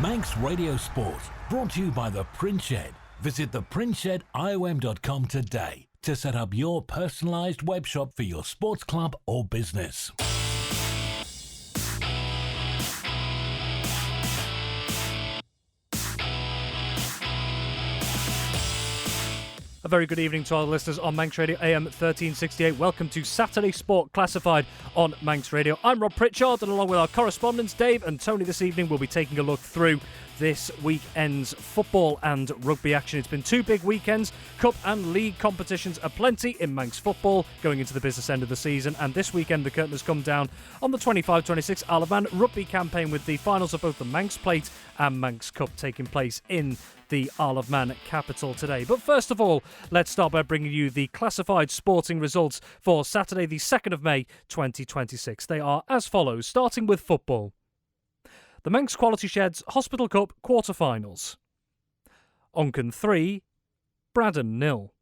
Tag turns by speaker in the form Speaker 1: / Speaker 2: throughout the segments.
Speaker 1: Manx Radio Sport, brought to you by the Pritchard. Visit thepritchardiom.com today to set up your personalised web shop for your sports club or business.
Speaker 2: A very good evening to our listeners on Manx Radio AM 1368. Welcome to Saturday Sport Classified on Manx Radio. I'm Rob Pritchard, and along with our correspondents Dave and Tony this evening, we'll be taking a look through this weekend's football and rugby action. It's been two big weekends. Cup and league competitions aplenty in Manx football going into the business end of the season, and this weekend the curtain has come down on the 25-26 Isle of Man rugby campaign, with the finals of both the Manx Plate and Manx Cup taking place in the Isle of Man capital today. But first of all, let's start by bringing you the classified sporting results for Saturday the 2nd of May 2026. They are as follows, starting with football. The Manx Quality Sheds Hospital Cup quarter-finals. Onken 3, Braddon 0.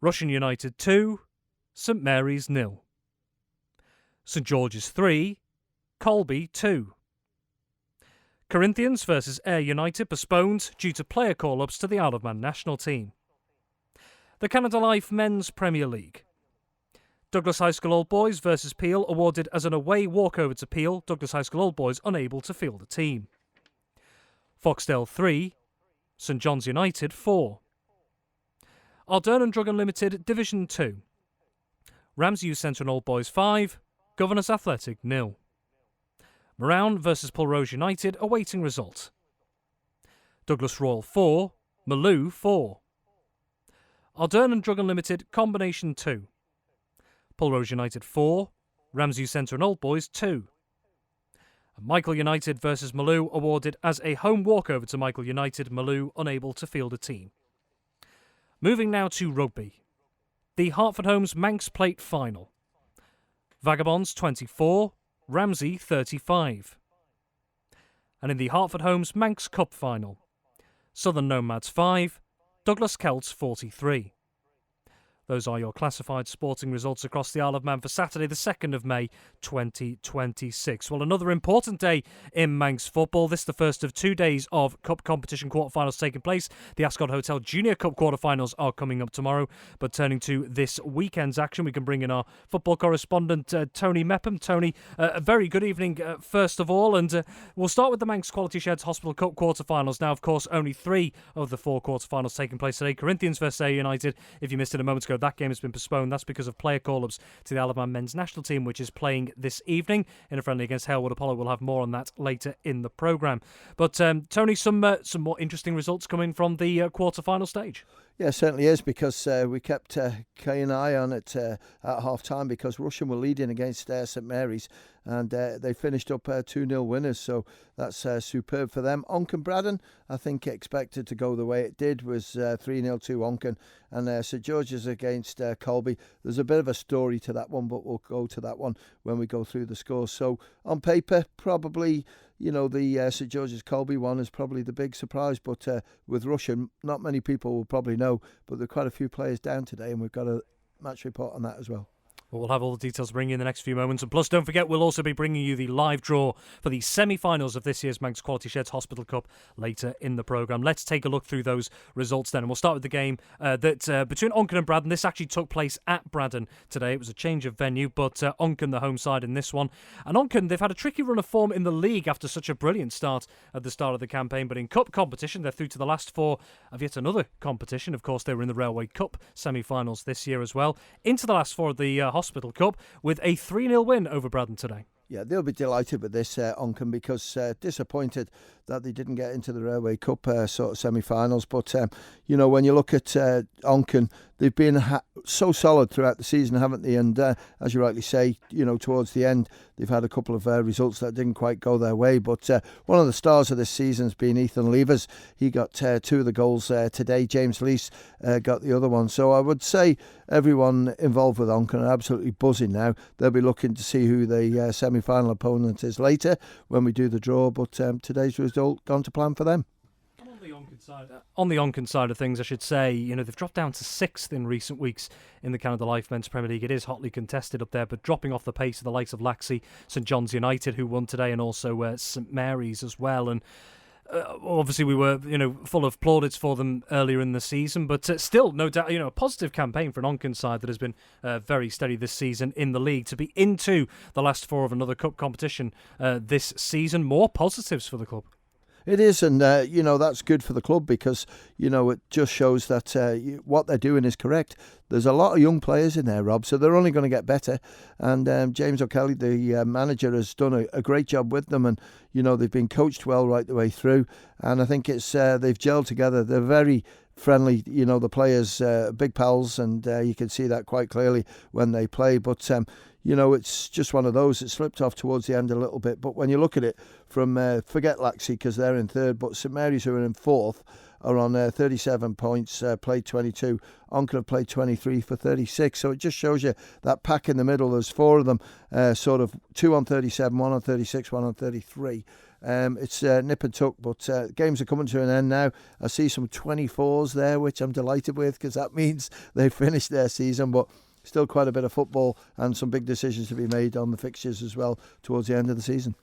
Speaker 2: Rushen United 2, St Mary's 0. St George's 3, Colby 2. Corinthians versus Ayr United postponed due to player call-ups to the Isle of Man national team. The Canada Life Men's Premier League. Douglas High School Old Boys versus Peel awarded as an away walkover to Peel. Douglas High School Old Boys unable to field a team. Foxdale 3, St John's United 4. Ardern and Drug Unlimited Division 2. Ramsey Youth Centre and Old Boys 5, Governors Athletic 0. Morown versus Pulrose United awaiting result. Douglas Royal 4, Maloo 4. Ardern and Drug Unlimited Combination 2. Pulrose United 4, Ramsey Centre and Old Boys 2. And Michael United versus Maloo awarded as a home walkover to Michael United, Maloo unable to field a team. Moving now to rugby. The Hertford Homes Manx Plate final. Vagabonds 24, Ramsey 35. And in the Hertford Homes Manx Cup final. Southern Nomads 5, Douglas Celts 43. Those are your classified sporting results across the Isle of Man for Saturday the 2nd of May 2026. Well, another important day in Manx football. This is the first of 2 days of Cup competition quarterfinals taking place. The Ascot Hotel Junior Cup quarterfinals are coming up tomorrow. But turning to this weekend's action, we can bring in our football correspondent Tony Mepham. Tony, a very good evening first of all, and we'll start with the Manx Quality Sheds Hospital Cup quarterfinals. Now, of course, only 3 of the 4 quarterfinals taking place today. Corinthians versus Ayr United, if you missed it a moment ago, that game has been postponed. That's because of player call-ups to the Isle of Man men's national team, which is playing this evening in a friendly against Halewood Apollo. We'll have more on that later in the programme. But Tony, some more interesting results coming from the quarter-final stage.
Speaker 3: Yeah, it certainly is, because we kept an eye on it at half-time, because Rushen were leading against St Mary's, and they finished up 2-0 winners, so that's superb for them. Onken Braddon, I think, expected to go the way it did, was 3-0 to Onken, and St George's against Colby. There's a bit of a story to that one, but we'll go to that one when we go through the scores. So on paper, probably, you know, the St George's Colby one is probably the big surprise, but with Rushen, not many people will probably know, but there are quite a few players down today, and we've got a match report on that as well.
Speaker 2: Well, we'll have all the details to bring you in the next few moments. And plus, don't forget, we'll also be bringing you the live draw for the semi-finals of this year's Manx Quality Sheds Hospital Cup later in the programme. Let's take a look through those results then. And we'll start with the game between Onken and Braddon. This actually took place at Braddon today. It was a change of venue, but Onken the home side in this one. And Onken, they've had a tricky run of form in the league after such a brilliant start at the start of the campaign. But in cup competition, they're through to the last 4 of yet another competition. Of course, they were in the Railway Cup semi-finals this year as well. Into the last 4 of the Hospital Cup, with a 3-0 win over Braddon today.
Speaker 3: Yeah, they'll be delighted with this, Onken, because disappointed that they didn't get into the Railway Cup sort of semi-finals. But, you know, when you look at Onken, they've been so solid throughout the season, haven't they? And as you rightly say, you know, towards the end, they've had a couple of results that didn't quite go their way. But one of the stars of this season has been Ethan Levers. He got 2 of the goals today. James Lease got the other one. So I would say everyone involved with Onken are absolutely buzzing now. They'll be looking to see who the semi-final opponent is later when we do the draw. But today's result gone to plan for them.
Speaker 2: I'm on the Onken On the Onken side of things, I should say, they've dropped down to 6th in recent weeks in the Canada Life Men's Premier League. It is hotly contested up there, but dropping off the pace of the likes of Laxey, St John's United, who won today, and also St Mary's as well. And obviously we were, full of plaudits for them earlier in the season, but still, no doubt, a positive campaign for an Onken side that has been very steady this season in the league. To be into the last 4 of another cup competition this season, more positives for the club.
Speaker 3: It is, and that's good for the club because it just shows that what they're doing is correct. There's a lot of young players in there, Rob, so they're only going to get better. And James O'Kelly, the manager, has done a great job with them, and they've been coached well right the way through. And I think it's they've gelled together. They're very friendly, the players, big pals, and you can see that quite clearly when they play. But it's just one of those. It slipped off towards the end a little bit. But when you look at it from, forget Laxey because they're in 3rd, but St Mary's, who are in 4th, are on 37 points, played 22. Onken have played 23 for 36. So it just shows you that pack in the middle. There's 4 of them, sort of 2 on 37, 1 on 36, 1 on 33. It's nip and tuck, but games are coming to an end now. I see some 24s there, which I'm delighted with because that means they've finished their season. But still quite a bit of football and some big decisions to be made on the fixtures as well towards the end of the season.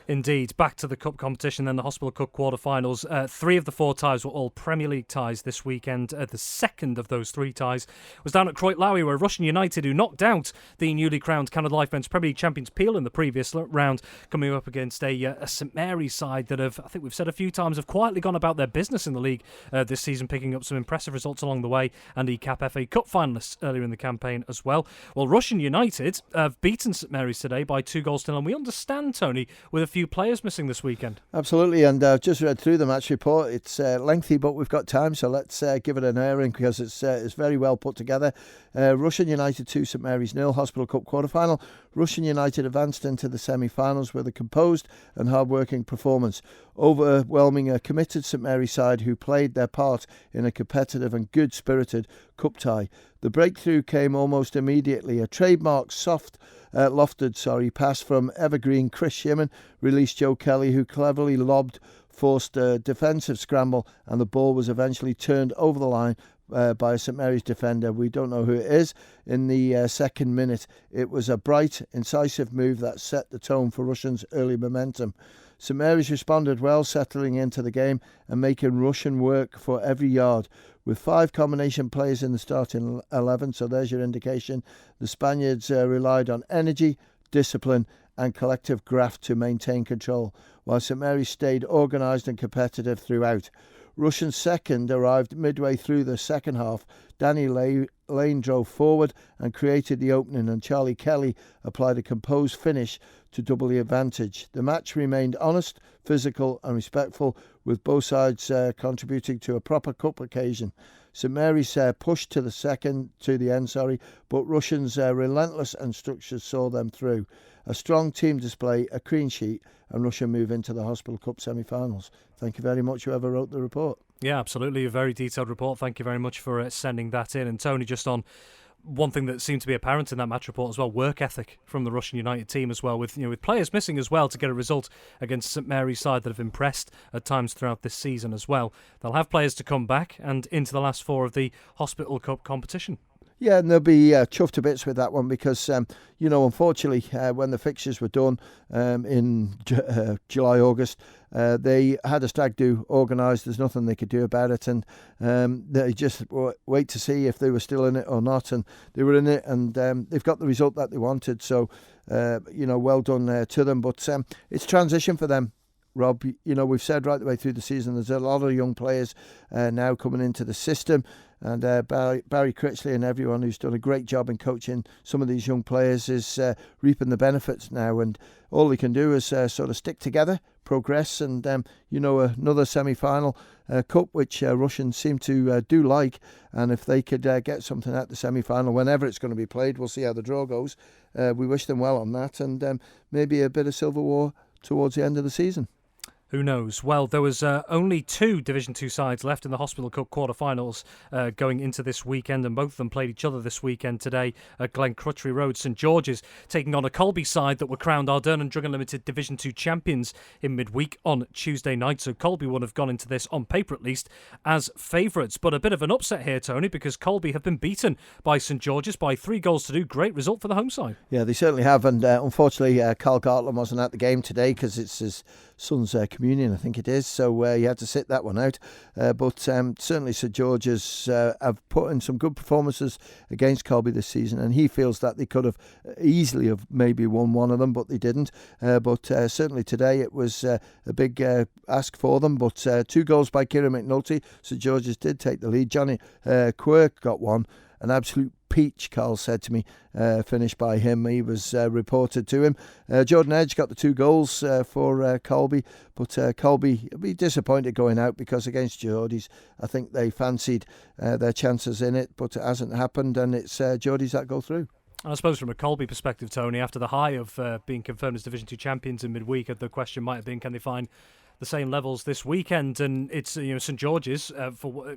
Speaker 2: Indeed. Back to the cup competition then, the Hospital Cup quarter-finals. 3 of the 4 ties were all Premier League ties this weekend. The second of those 3 ties was down at Croyt Lowy, where Russian United, who knocked out the newly crowned Canada Life Men's Premier League champions Peel in the previous round, coming up against a St Mary's side that have, I think we've said a few times, have quietly gone about their business in the league this season, picking up some impressive results along the way, and the CAP FA Cup finalists earlier in the campaign as well. Well, Russian United have beaten St Mary's today by 2-0, and we understand, Tony, with a few players missing this weekend.
Speaker 3: Absolutely, and I've just read through the match report. It's lengthy, but we've got time, so let's give it an airing because it's very well put together. Russian United 2, St Mary's 0, Hospital Cup quarter-final. Russian United advanced into the semi-finals with a composed and hard-working performance, overwhelming a committed St Mary's side who played their part in a competitive and good-spirited cup tie. The breakthrough came almost immediately. A trademark lofted pass from evergreen Chris Shimon released Joe Kelly, who cleverly forced a defensive scramble, and the ball was eventually turned over the line by a St Mary's defender. We don't know who it is. In the second minute, it was a bright, incisive move that set the tone for Russians' early momentum. St Mary's responded well, settling into the game and making Russian work for every yard. With 5 combination players in the starting 11, so there's your indication, the Spaniards relied on energy, discipline and collective graft to maintain control, while St Mary's stayed organised and competitive throughout. Russian second arrived midway through the second half. Danny Lane drove forward and created the opening, and Charlie Kelly applied a composed finish to double the advantage. The match remained honest, physical and respectful, with both sides contributing to a proper cup occasion. St Mary's pushed to the end, but Russians' relentless and structures saw them through. A strong team display, a clean sheet, and Russia move into the Hospital Cup semi-finals. Thank you very much, whoever wrote the report.
Speaker 2: Yeah, absolutely. A very detailed report. Thank you very much for sending that in. And Tony, just on one thing that seemed to be apparent in that match report as well, work ethic from the Russian United team as well, with players missing as well to get a result against St Mary's side that have impressed at times throughout this season as well. They'll have players to come back and into the last 4 of the Hospital Cup competition.
Speaker 3: Yeah, and they'll be chuffed to bits with that one because, unfortunately, when the fixtures were done in July, August, they had a stag do organised. There's nothing they could do about it, and they just wait to see if they were still in it or not. And they were in it, and they've got the result that they wanted. So, well done to them. But it's transition for them. Rob, we've said right the way through the season, there's a lot of young players now coming into the system. And Barry Critchley and everyone who's done a great job in coaching some of these young players is reaping the benefits now. And all they can do is sort of stick together, progress, and, another semi-final cup, which Russians seem to do like. And if they could get something at the semi-final, whenever it's going to be played, we'll see how the draw goes. We wish them well on that, and maybe a bit of silverware towards the end of the season.
Speaker 2: Who knows? Well, there was only 2 Division 2 sides left in the Hospital Cup quarter-finals going into this weekend, and both of them played each other this weekend today at Glen Crutchery Road. St George's taking on a Colby side that were crowned Ardern and Drug Unlimited Division 2 champions in midweek on Tuesday night, so Colby would have gone into this, on paper at least, as favourites. But a bit of an upset here, Tony, because Colby have been beaten by St George's by 3-2. Great result for the home side.
Speaker 3: Yeah, they certainly have, and unfortunately Carl Gartland wasn't at the game today because it's his son's communion, I think it is, so he had to sit that one out. But certainly St George's have put in some good performances against Colby this season, and he feels that they could have easily have maybe won one of them, but they didn't. But certainly today it was a big ask for them. But 2 goals by Kieran McNulty. St George's did take the lead. Johnny Quirk got one. An absolute peach, Carl said to me, finished by him. He was reported to him. Jordan Edge got the 2 goals for Colby, but Colby will be disappointed going out because against Geordies, I think they fancied their chances in it, but it hasn't happened, and it's Geordies that go through.
Speaker 2: I suppose from a Colby perspective, Tony, after the high of being confirmed as Division 2 champions in midweek, the question might have been, can they find the same levels this weekend? And it's St George's for.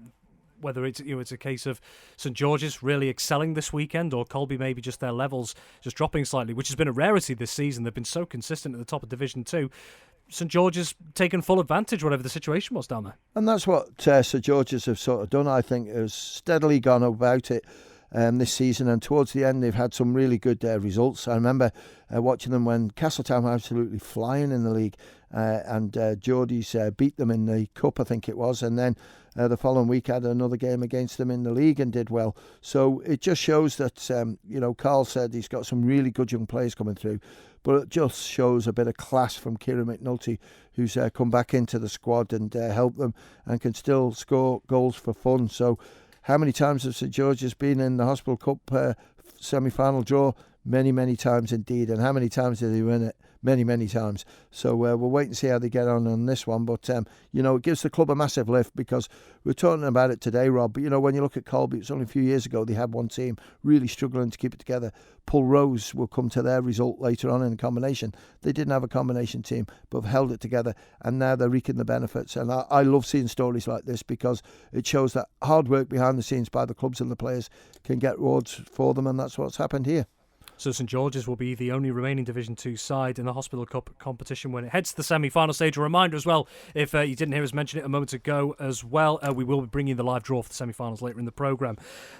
Speaker 2: Whether it's it's a case of St George's really excelling this weekend, or Colby maybe just their levels just dropping slightly, which has been a rarity this season. They've been so consistent at the top of Division 2. St George's taken full advantage, whatever the situation was down there. And
Speaker 3: that's what St George's have sort of done, I think, has steadily gone about it this season, and towards the end they've had some really good results. I remember watching them when Castletown were absolutely flying in the league, and Geordies beat them in the cup, I think it was, and then the following week had another game against them in the league and did well. So it just shows that Carl said he's got some really good young players coming through, but it just shows a bit of class from Kieran McNulty, who's come back into the squad and helped them and can still score goals for fun. So how many times have St George's been in the Hospital Cup semi-final draw? Many, many times indeed. And how many times did they win it? Many, many times. So we'll wait and see how they get on this one. But, it gives the club a massive lift, because we're talking about it today, Rob. But, when you look at Colby, it's only a few years ago they had one team really struggling to keep it together. Pulrose will come to their result later on in the combination. They didn't have a combination team, but have held it together, and now they're reaping the benefits. And I love seeing stories like this, because it shows that hard work behind the scenes by the clubs and the players can get rewards for them, and that's what's happened here.
Speaker 2: So St George's will be the only remaining Division 2 side in the Hospital Cup competition when it heads to the semi-final stage. A reminder as well, if you didn't hear us mention it a moment ago as well, we will be bringing the live draw for the semi-finals later in the programme.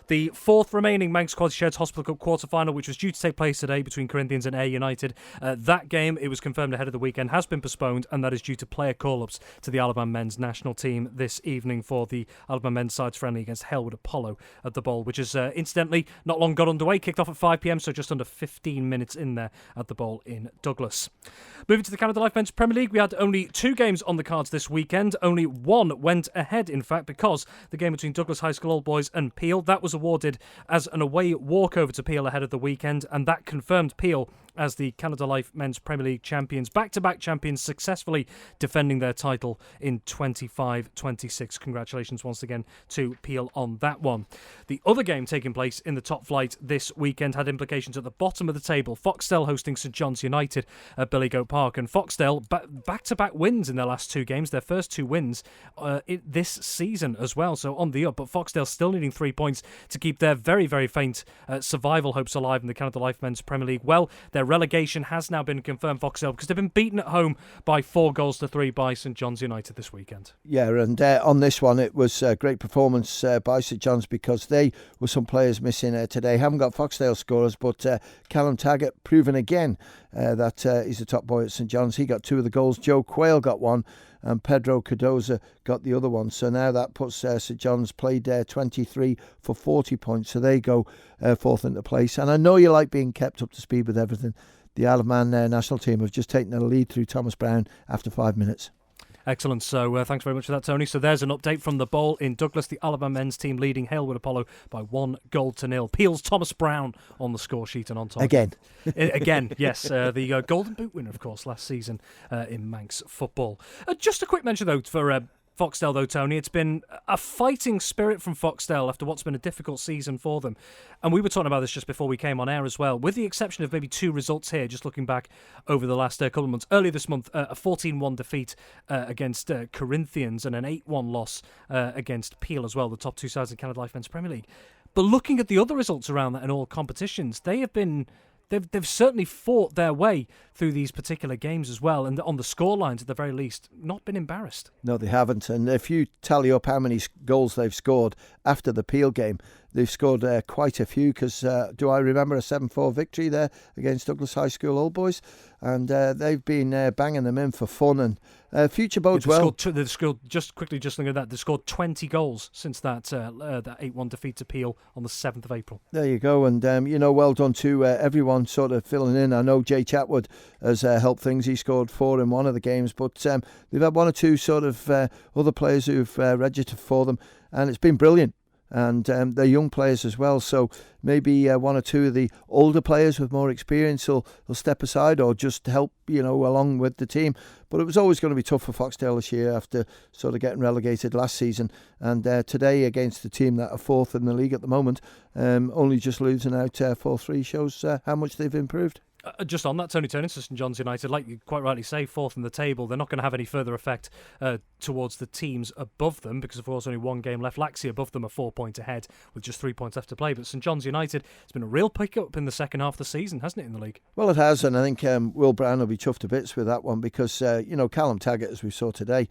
Speaker 2: The 4th remaining Manx Quality Sheds Hospital Cup quarter-final, which was due to take place today between Corinthians and Ayr United. That game, it was confirmed ahead of the weekend, has been postponed, and that is due to player call-ups to the Alaban men's national team this evening for the Alaban men's sides friendly against Halewood Apollo at the Bowl, which is incidentally not long got underway, kicked off at 5 p.m, so just under 15 minutes in there at the Bowl in Douglas. Moving to the Canada Life Men's Premier League, we had only 2 games on the cards this weekend. Only one went ahead, in fact, because the game between Douglas High School Old Boys and Peel, that was awarded as an away walkover to Peel ahead of the weekend, and that confirmed Peel as the Canada Life Men's Premier League champions, back-to-back champions, successfully defending their title in 25-26. Congratulations once again to Peel on that one. The other game taking place in the top flight this weekend had implications at the bottom of the table. Foxdale hosting St John's United at Billygoat Park, and Foxdale back-to-back wins in their last 2 games, their first 2 wins this season as well, so on the up, but Foxdale still needing 3 points to keep their very, very faint survival hopes alive in the Canada Life Men's Premier League. Well, their relegation has now been confirmed, Foxdale, because they've been beaten at home by 4-3 by St John's United this weekend.
Speaker 3: Yeah, and on this one, it was a great performance by St John's, because they were some players missing today. Haven't got Foxdale scorers, but Callum Taggart proven again that he's the top boy at St John's. He got 2 of the goals. Joe Quayle got 1, and Pedro Cardoza got the other one. So now that puts St John's played 23 for 40 points. So they go 4th into place. And I know you like being kept up to speed with everything. The Isle of Man national team have just taken a lead through Thomas Brown after 5 minutes.
Speaker 2: Excellent. So thanks very much for that, Tony. So there's an update from the Bowl in Douglas. The Alaban men's team leading Halewood Apollo by 1-0. Peel's Thomas Brown on the score sheet and on top. Again, yes. The Golden Boot winner, of course, last season in Manx football. Just a quick mention, though, for Foxtel, though, Tony, it's been a fighting spirit from Foxtel after what's been a difficult season for them. And we were talking about this just before we came on air as well, with the exception of maybe 2 results here, just looking back over the last couple of months. Earlier this month, a 14-1 defeat against Corinthians and an 8-1 loss against Peel as well, the top 2 sides in Canada Life Men's Premier League. But looking at the other results around that in all competitions, they have been... They've certainly fought their way through these particular games as well, and on the scorelines at the very least, not been embarrassed.
Speaker 3: No, they haven't. And if you tally up how many goals they've scored after the Peel game, they've scored quite a few, because do I remember a 7-4 victory there against Douglas High School Old Boys? And they've been banging them in for fun, and future bodes well.
Speaker 2: They've scored, just looking at that, they've scored 20 goals since that 8-1 defeat to Peel on the 7th of April.
Speaker 3: There you go, and well done to everyone sort of filling in. I know Jay Chatwood has helped things. He scored 4 in one of the games, but they've had 1 or 2 sort of other players who've registered for them, and it's been brilliant. And they're young players as well, so maybe 1 or 2 of the older players with more experience will step aside or just help, along with the team. But it was always going to be tough for Foxtel this year after sort of getting relegated last season. And today against the team that are 4th in the league at the moment, only just losing out 4-3 shows how much they've improved.
Speaker 2: Just on that, Tony Turner, St John's United, like you quite rightly say, 4th in the table. They're not going to have any further effect towards the teams above them because, of course, only 1 game left. Laxey above them are 4 points ahead with just 3 points left to play. But St John's United, it's been a real pick-up in the second half of the season, hasn't it, in the league?
Speaker 3: Well, it has, and I think Will Brown will be chuffed to bits with that one because, Callum Taggart, as we saw today,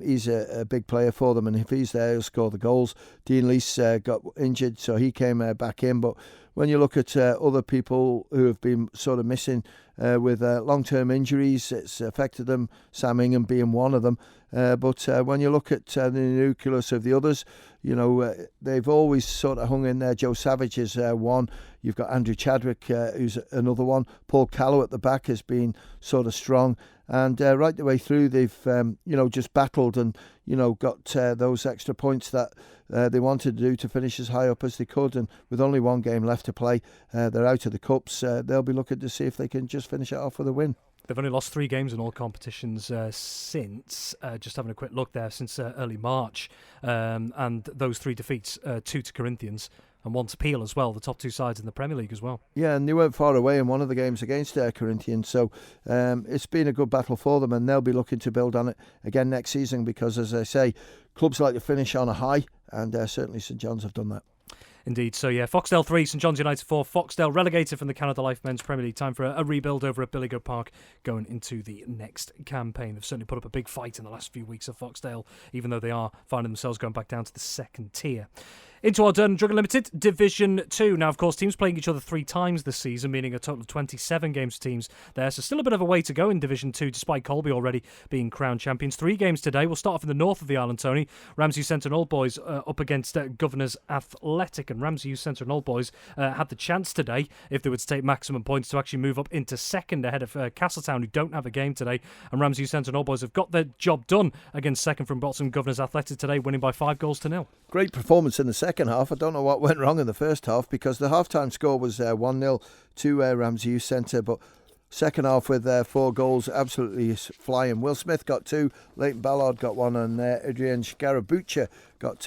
Speaker 3: he's a big player for them, and if he's there, he'll score the goals. Dean Leese got injured, so he came back in, but when you look at other people who have been sort of missing with long-term injuries, it's affected them, Sam Ingham being one of them. But when you look at the nucleus of the others, they've always sort of hung in there. Joe Savage is one. You've got Andrew Chadwick, who's another one. Paul Callow at the back has been sort of strong. And right the way through, they've, just battled and, got those extra points that they wanted to do to finish as high up as they could. And with only 1 game left to play, they're out of the Cups. They'll be looking to see if they can just finish it off with a win.
Speaker 2: They've only lost 3 games in all competitions since, just having a quick look there, since early March. And those 3 defeats, 2 to Corinthians and 1 to Peel as well, the top 2 sides in the Premier League as well. Yeah,
Speaker 3: and they weren't far away in one of the games against Corinthians, so it's been a good battle for them, and they'll be looking to build on it again next season because, as I say, clubs like to finish on a high, and certainly St John's have done that.
Speaker 2: Indeed. So, yeah, Foxtel 3, St John's United 4. Foxtel relegated from the Canada Life Men's Premier League. Time for a rebuild over at Billigo Park going into the next campaign. They've certainly put up a big fight in the last few weeks of Foxtel, even though they are finding themselves going back down to the 2nd tier. Into our Durham Drug Limited Division 2. Now, of course, teams playing each other 3 times this season, meaning a total of 27 games for teams there. So still a bit of a way to go in Division 2, despite Colby already being crowned champions. 3 games today. We'll start off in the north of the island, Tony. Ramsey Youth Centre and Old Boys up against Governors Athletic. And Ramsey Youth Centre and Old Boys had the chance today, if they were to take maximum points, to actually move up into 2nd ahead of Castletown, who don't have a game today. And Ramsey Youth Centre and Old Boys have got their job done against 2nd from bottom Governors Athletic today, winning by 5-0. Great
Speaker 3: performance in the second half. I don't know what went wrong in the first half because the half-time score was 1-0 to Ramsey Youth Centre, but second half with 4 goals, absolutely flying. Will Smith got 2, Leighton Ballard got 1, and Adrian Scarabuccia got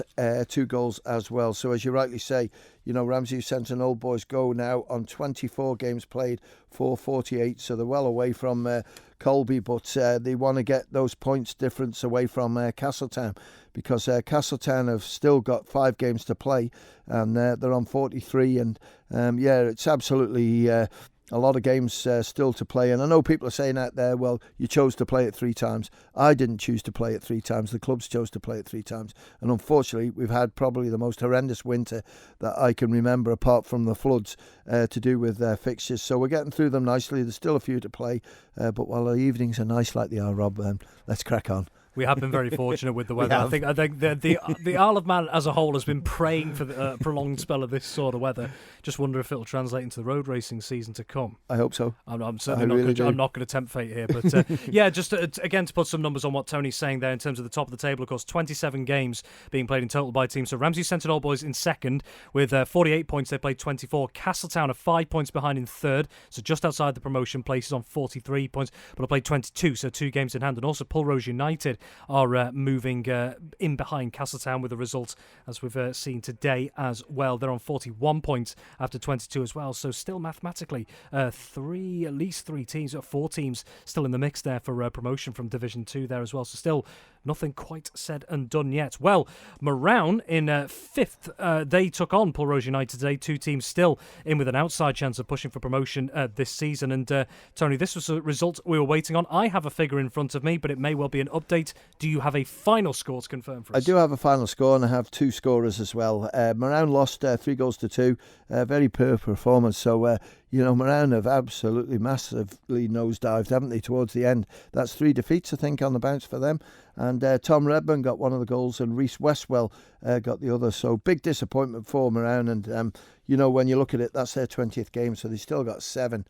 Speaker 3: 2 goals as well. So as you rightly say, Ramsey Youth Centre and Old Boys go now on 24 games played, 448, so they're well away from Colby, but they want to get those points difference away from Castletown, because Castletown have still got 5 games to play, and they're on 43, and it's absolutely a lot of games still to play. And I know people are saying out there, well, you chose to play it 3 times. I didn't choose to play it 3 times. The clubs chose to play it 3 times. And unfortunately, we've had probably the most horrendous winter that I can remember, apart from the floods, to do with fixtures. So we're getting through them nicely. There's still a few to play. But while the evenings are nice like they are, Rob, let's crack on.
Speaker 2: We have been very fortunate with the weather. I think the Isle of Man as a whole has been praying for a prolonged spell of this sort of weather. Just wonder if it'll translate into the road racing season to come.
Speaker 3: I hope so.
Speaker 2: I'm certainly not going to tempt fate here, but just again to put some numbers on what Tony's saying there in terms of the top of the table. Of course, 27 games being played in total by teams. So Ramsey Centre and Old Boys in 2nd with 48 points. They played 24. Castletown are 5 points behind in 3rd, so just outside the promotion places on 43 points, but have played 22, so 2 games in hand. And also Pulrose United are moving in behind Castletown with the result, as we've seen today as well. They're on 41 points after 22 as well, so still mathematically at least 4 teams still in the mix there for promotion from Division 2 there as well, so still nothing quite said and done yet. Well, Moran in 5th, they took on Pulrose United today. 2 teams still in with an outside chance of pushing for promotion this season. And Tony, this was a result we were waiting on. I have a figure in front of me, but it may well be an update. Do you have a final score to confirm for us?
Speaker 3: I do have a final score, and I have 2 scorers as well. Moran lost 3-2. Very poor performance. So, Moran have absolutely massively nosedived, haven't they, towards the end. That's 3 defeats, I think, on the bounce for them. And Tom Redburn got one of the goals, and Reece Westwell got the other. So big disappointment for Moran. And, when you look at it, that's their 20th game, so they've still got 7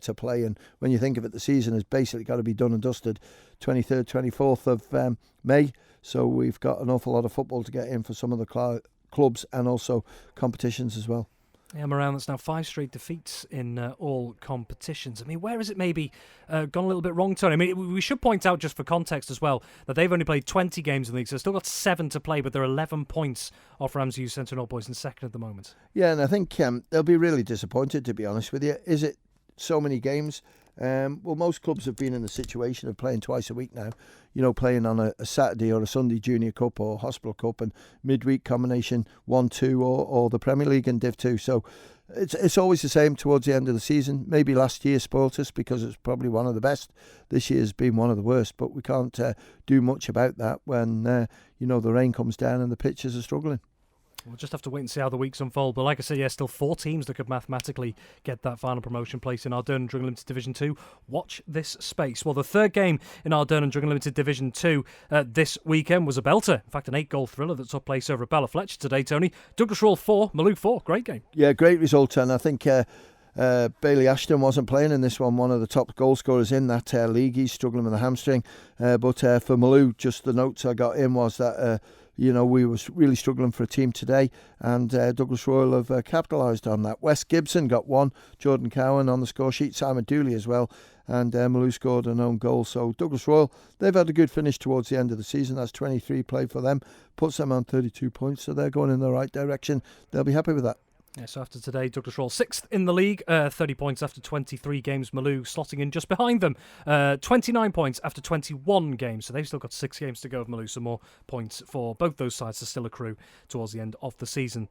Speaker 3: to play. And when you think of it, the season has basically got to be done and dusted 23rd, 24th of May. So we've got an awful lot of football to get in for some of the clubs and also competitions as well.
Speaker 2: Yeah, Moran, that's now 5 straight defeats in all competitions. I mean, where has it maybe gone a little bit wrong, Tony? I mean, we should point out, just for context as well, that they've only played 20 games in the league, so they've still got 7 to play, but they're 11 points off Ramsey Youth Centre and Old Boys in second at the moment. Yeah,
Speaker 3: and I think they'll be really disappointed, to be honest with you. Is it so many games? Well, most clubs have been in the situation of playing twice a week now, playing on a Saturday or a Sunday Junior Cup or Hospital Cup, and midweek combination 1-2 or the Premier League and Div 2. So it's always the same towards the end of the season. Maybe last year spoilt us because it's probably one of the best. This year's been one of the worst, but we can't do much about that when, the rain comes down and the pitches are struggling.
Speaker 2: We'll just have to wait and see how the weeks unfold. But like I said, still 4 teams that could mathematically get that final promotion place in Ardern and Drungan Limited Division 2. Watch this space. Well, the third game in Ardern and Drungan Limited Division 2 this weekend was a belter. In fact, an 8-goal thriller that took place over at Bella Fletcher today, Tony. Douglas Royal 4, Malou 4. Great game.
Speaker 3: Yeah, great result. And I think Bailey Ashton wasn't playing in this one of the top goal scorers in that league. He's struggling with a hamstring. But for Malou, just the notes I got in was that we was really struggling for a team today, and Douglas Royal have capitalised on that. Wes Gibson got 1, Jordan Cowan on the score sheet, Simon Dooley as well, and Malou scored an own goal. So Douglas Royal, they've had a good finish towards the end of the season. That's 23 played for them, puts them on 32 points, so they're going in the right direction. They'll be happy with that.
Speaker 2: Yeah, so after today, Douglas Royal 6th in the league, 30 points after 23 games. Malou slotting in just behind them, 29 points after 21 games. So they've still got 6 games to go of Malou. Some more points for both those sides to still accrue towards the end of the season.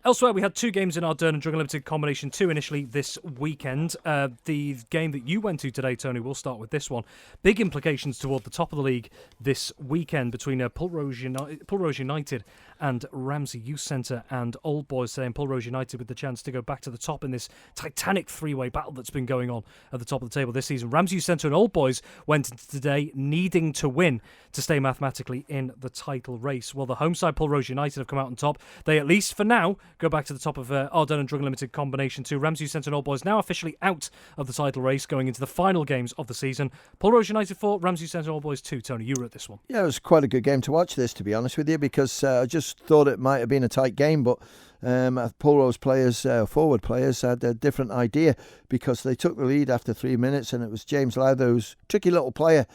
Speaker 2: Elsewhere, we had 2 games in Ardern and Drungan Limited Combination 2 initially this weekend. The game that you went to today, Tony, we'll start with this one. Big implications toward the top of the league this weekend between Pulrose United and Ramsey Youth Centre and Old Boys today. And Pulrose United with the chance to go back to the top in this titanic 3-way battle that's been going on at the top of the table this season. Ramsey Youth Centre and Old Boys went into today needing to win to stay mathematically in the title race. Well, the home side Pulrose United have come out on top. They, at least for now, go back to the top of Ardern and Drungan Limited Combination 2. Ramsey Youth Centre and Old Boys now officially out of the title race going into the final games of the season. Pulrose United 4, Ramsey Youth Centre and Old Boys 2. Tony, you were at this one.
Speaker 3: Yeah, it was quite a good game to watch this, to be honest with you, because I just thought it might have been a tight game, but Pulrose players, forward players, had a different idea because they took the lead after 3 minutes, and it was James Lowther, who's a tricky little player,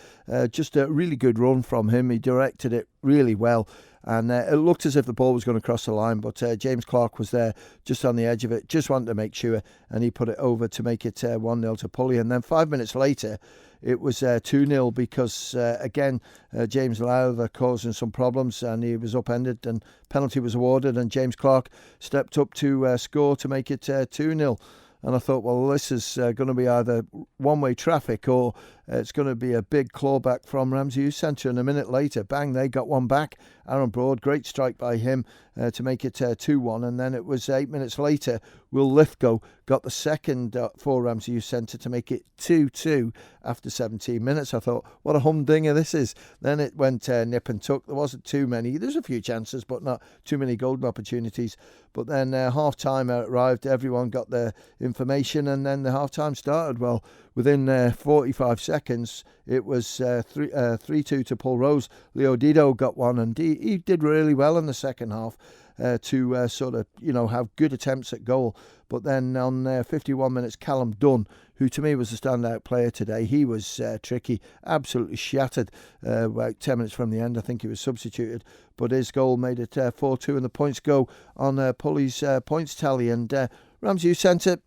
Speaker 3: just a really good run from him. He directed it really well. And it looked as if the ball was going to cross the line, but James Clark was there just on the edge of it, just wanted to make sure, and he put it over to make it 1-0 to Pulley. And then 5 minutes later, it was 2-0 because, again, James Lowther causing some problems, and he was upended, and penalty was awarded, and James Clark stepped up to score to make it 2-0. And I thought, well, this is going to be either one-way traffic or it's going to be a big clawback from Ramsey Youth Centre. And a minute later, bang, they got one back. Aaron Broad, great strike by him to make it 2-1. And then it was 8 minutes later, Will Lithgow got the second for Ramsey Youth Centre to make it 2-2 after 17 minutes. I thought, what a humdinger this is. Then it went nip and tuck. There wasn't too many. There's a few chances, but not too many golden opportunities. But then half-time arrived. Everyone got their information, and then the half-time started. Well, within 45 seconds, it was 3-2 to Pulrose. Leo Dido got one, and he did really well in the second half. to sort of, have good attempts at goal. But then on 51 minutes, Callum Dunn, who to me was the standout player today, he was tricky, absolutely shattered about 10 minutes from the end. I think he was substituted, but his goal made it 4-2, and the points go on Pulley's points tally. And Ramsey, you sent it.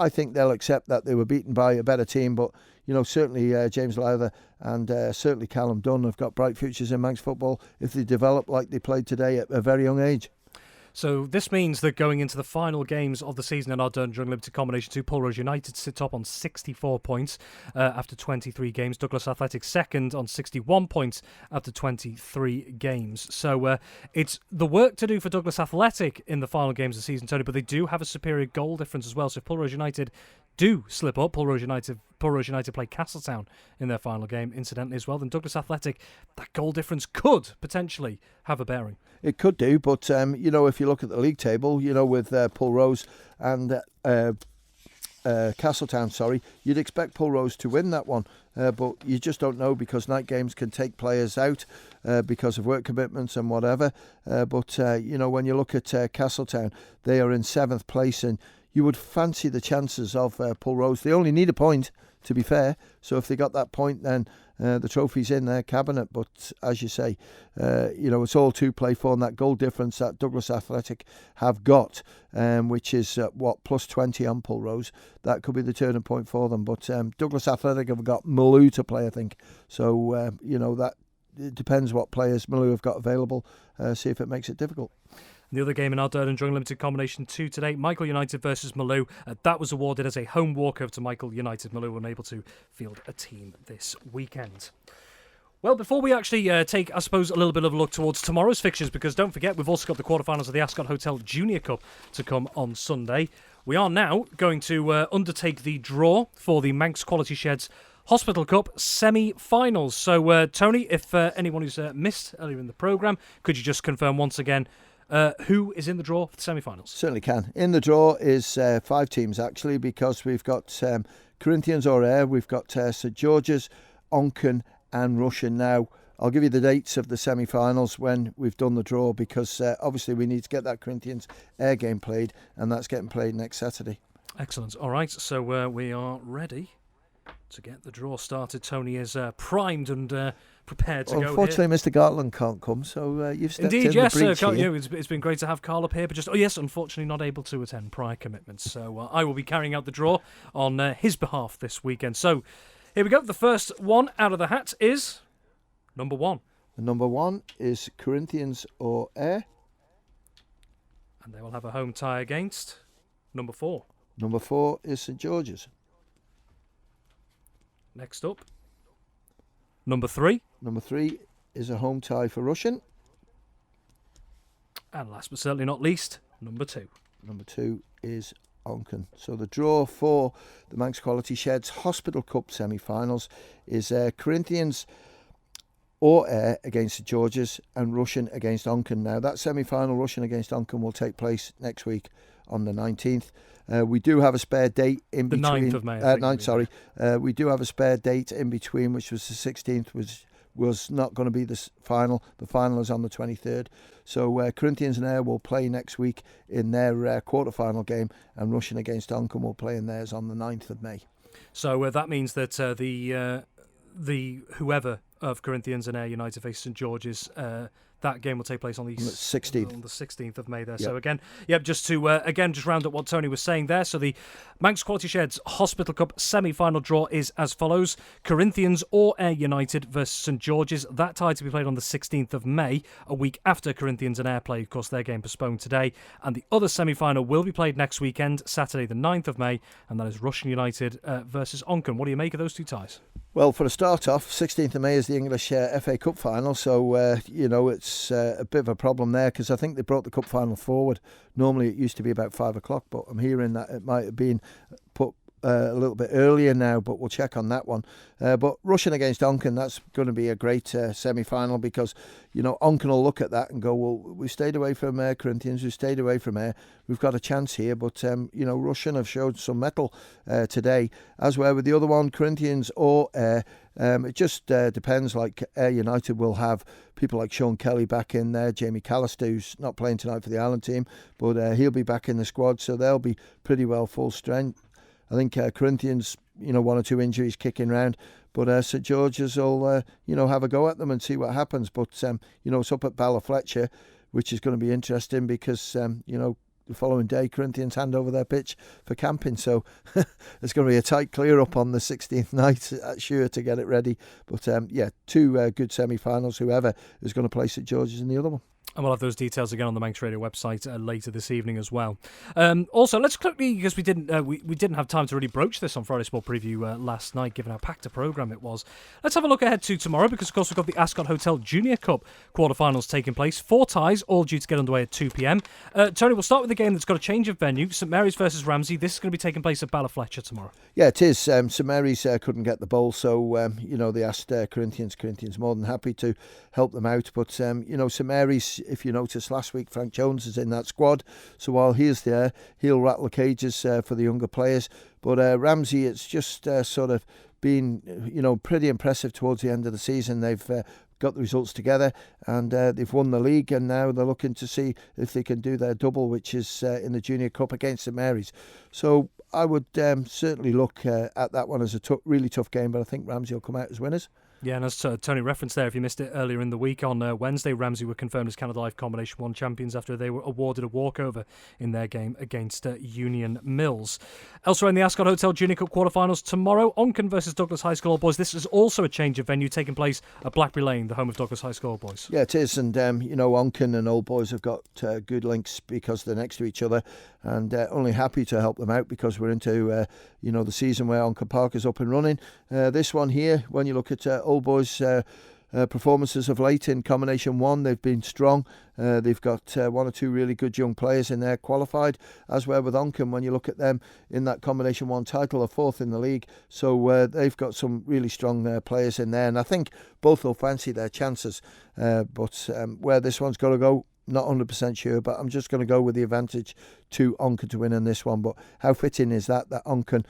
Speaker 3: I think they'll accept that they were beaten by a better team, but certainly James Lowther and certainly Callum Dunn have got bright futures in Manx football if they develop like they played today at a very young age.
Speaker 2: So this means that going into the final games of the season in Ardern during Limited Combination 2, Pulrose United sit top on 64 points after 23 games. Douglas Athletic second on 61 points after 23 games. So it's the work to do for Douglas Athletic in the final games of the season, Tony, but they do have a superior goal difference as well. So if Pulrose United do slip up, Pulrose United play Castletown in their final game, incidentally, as well, then Douglas Athletic, that goal difference could potentially have a bearing.
Speaker 3: It could do, but if you look at the league table, with Pulrose and Castletown, you'd expect Pulrose to win that one, but you just don't know because night games can take players out because of work commitments and whatever. But when you look at Castletown, they are in 7th place, and you would fancy the chances of Pulrose. They only need a point, to be fair, so if they got that point, then the trophy's in their cabinet. But as you say, it's all to play for, and that goal difference that Douglas Athletic have got, which is plus 20 on Pulrose, that could be the turning point for them. But Douglas Athletic have got Malou to play, I think, so that it depends what players Malou have got available, see if it makes it difficult.
Speaker 2: The other game in Ardern during Limited Combination 2 today, Michael United versus Malou. That was awarded as a home walkover to Michael United. Malou were unable to field a team this weekend. Well, before we actually take, I suppose, a little bit of a look towards tomorrow's fixtures, because don't forget, we've also got the quarterfinals of the Ascot Hotel Junior Cup to come on Sunday. We are now going to undertake the draw for the Manx Quality Sheds Hospital Cup semi-finals. So, Tony, if anyone who's missed earlier in the programme, could you just confirm once again who is in the draw for the semi-finals?
Speaker 3: Certainly can. In the draw is 5 teams, actually, because we've got Corinthians or Ayr, we've got St George's, Onken and Rushen. Now, I'll give you the dates of the semi-finals when we've done the draw, because obviously we need to get that Corinthians Ayr game played, and that's getting played next Saturday.
Speaker 2: Excellent. All right, so we are ready to get the draw started. Tony is primed and prepared to go here.
Speaker 3: Unfortunately, Mr. Gartland can't come, so you've stepped in
Speaker 2: yes,
Speaker 3: the breach here.
Speaker 2: It's been great to have Carl up here, but unfortunately not able to attend prior commitments. So I will be carrying out the draw on his behalf this weekend. So here we go. The first one out of the hat is number 1.
Speaker 3: The number 1 is Corinthians or Ayr.
Speaker 2: And they will have a home tie against number 4.
Speaker 3: Number 4 is St George's.
Speaker 2: Next up, number 3.
Speaker 3: Number 3 is a home tie for Rushen.
Speaker 2: And last but certainly not least, number 2.
Speaker 3: Number 2 is Onken. So the draw for the Manx Quality Sheds Hospital Cup semi-finals is Corinthians or Ayr against St George's and Rushen against Onken. Now that semi-final, Rushen against Onken, will take place next week on the 19th. We do have a spare date in between.
Speaker 2: The 9th of May.
Speaker 3: We do have a spare date in between, which was the 16th, which was not going to be the final. The final is on the 23rd. So Corinthians and Ayr will play next week in their quarter-final game, and Rushen against Onken will play in theirs on the 9th of May.
Speaker 2: So that means that the whoever of Corinthians and Ayr United face St George's, that game will take place on the
Speaker 3: 16th.
Speaker 2: On the 16th of May there.
Speaker 3: Yep.
Speaker 2: So again, just to just round up what Tony was saying there. So the Manx Quality Sheds Hospital Cup semi-final draw is as follows: Corinthians or Ayr United versus St George's. That tie to be played on the 16th of May, a week after Corinthians and Ayr play. Of course, their game postponed today. And the other semi-final will be played next weekend, Saturday the 9th of May, and that is Rushen United versus Onken. What do you make of those two ties?
Speaker 3: Well, for a start off, 16th of May is the English FA Cup final, so it's a bit of a problem there, because I think they brought the cup final forward. Normally it used to be about 5 o'clock, but I'm hearing that it might have been put a little bit earlier now, but we'll check on that one. But Rushen against Onken, that's going to be a great semi-final, because, Onken will look at that and go, well, we stayed away from Corinthians, we stayed away from Ayr, we've got a chance here. But, Rushen have showed some mettle today, as well with the other one, Corinthians or Ayr. It just depends. Like Ayr United will have people like Sean Kelly back in there, Jamie Callister, who's not playing tonight for the Ireland team, but he'll be back in the squad, so they'll be pretty well full strength. I think Corinthians, one or two injuries kicking round, but St George's will, have a go at them and see what happens. But, it's up at Ballafletcher, which is going to be interesting because, the following day, Corinthians hand over their pitch for camping. So there's going to be a tight clear-up on the 16th night, sure, to get it ready. But, two good semi-finals, whoever is going to play St George's in the other one.
Speaker 2: And we'll have those details again on the Manx Radio website later this evening as well. Also, let's quickly, because we didn't have time to really broach this on Friday Sport Preview last night, given how packed a programme it was. Let's have a look ahead to tomorrow, because of course we've got the Ascot Hotel Junior Cup quarterfinals taking place. 4 ties, all due to get underway at 2 p.m. Tony, we'll start with the game that's got a change of venue. St Mary's versus Ramsey. This is going to be taking place at Ballafletcher tomorrow. Yeah,
Speaker 3: it is. St Mary's couldn't get the bowl, so they asked Corinthians. Corinthians more than happy to help them out. But St Mary's, if you noticed last week, Frank Jones is in that squad, so while he's there, he'll rattle the cages for the younger players. But Ramsey, it's just sort of been pretty impressive towards the end of the season. They've got the results together, and they've won the league, and now they're looking to see if they can do their double, which is in the Junior Cup against St Mary's. So I would certainly look at that one as a really tough game, but I think Ramsey will come out as winners.
Speaker 2: Yeah, and as Tony referenced there, if you missed it earlier in the week, on Wednesday, Ramsey were confirmed as Canada Life Combination 1 champions after they were awarded a walkover in their game against Union Mills. Elsewhere in the Ascot Hotel Junior Cup quarterfinals tomorrow, Onken versus Douglas High School Old Boys. This is also a change of venue taking place at Blackberry Lane, the home of Douglas High School Old Boys.
Speaker 3: Yeah, it is, and Onken and Old Boys have got good links because they're next to each other, and only happy to help them out because we're into the season where Onken Park is up and running. This one here, when you look at Old Boys' performances of late in Combination 1, they've been strong. They've got one or two really good young players in there qualified, as well with Onken. When you look at them in that Combination 1 title, are 4th in the league, so they've got some really strong players in there, and I think both will fancy their chances. But where this one's got to go, not 100% sure, but I'm just going to go with the advantage to Onken to win in this one. But how fitting is that Onken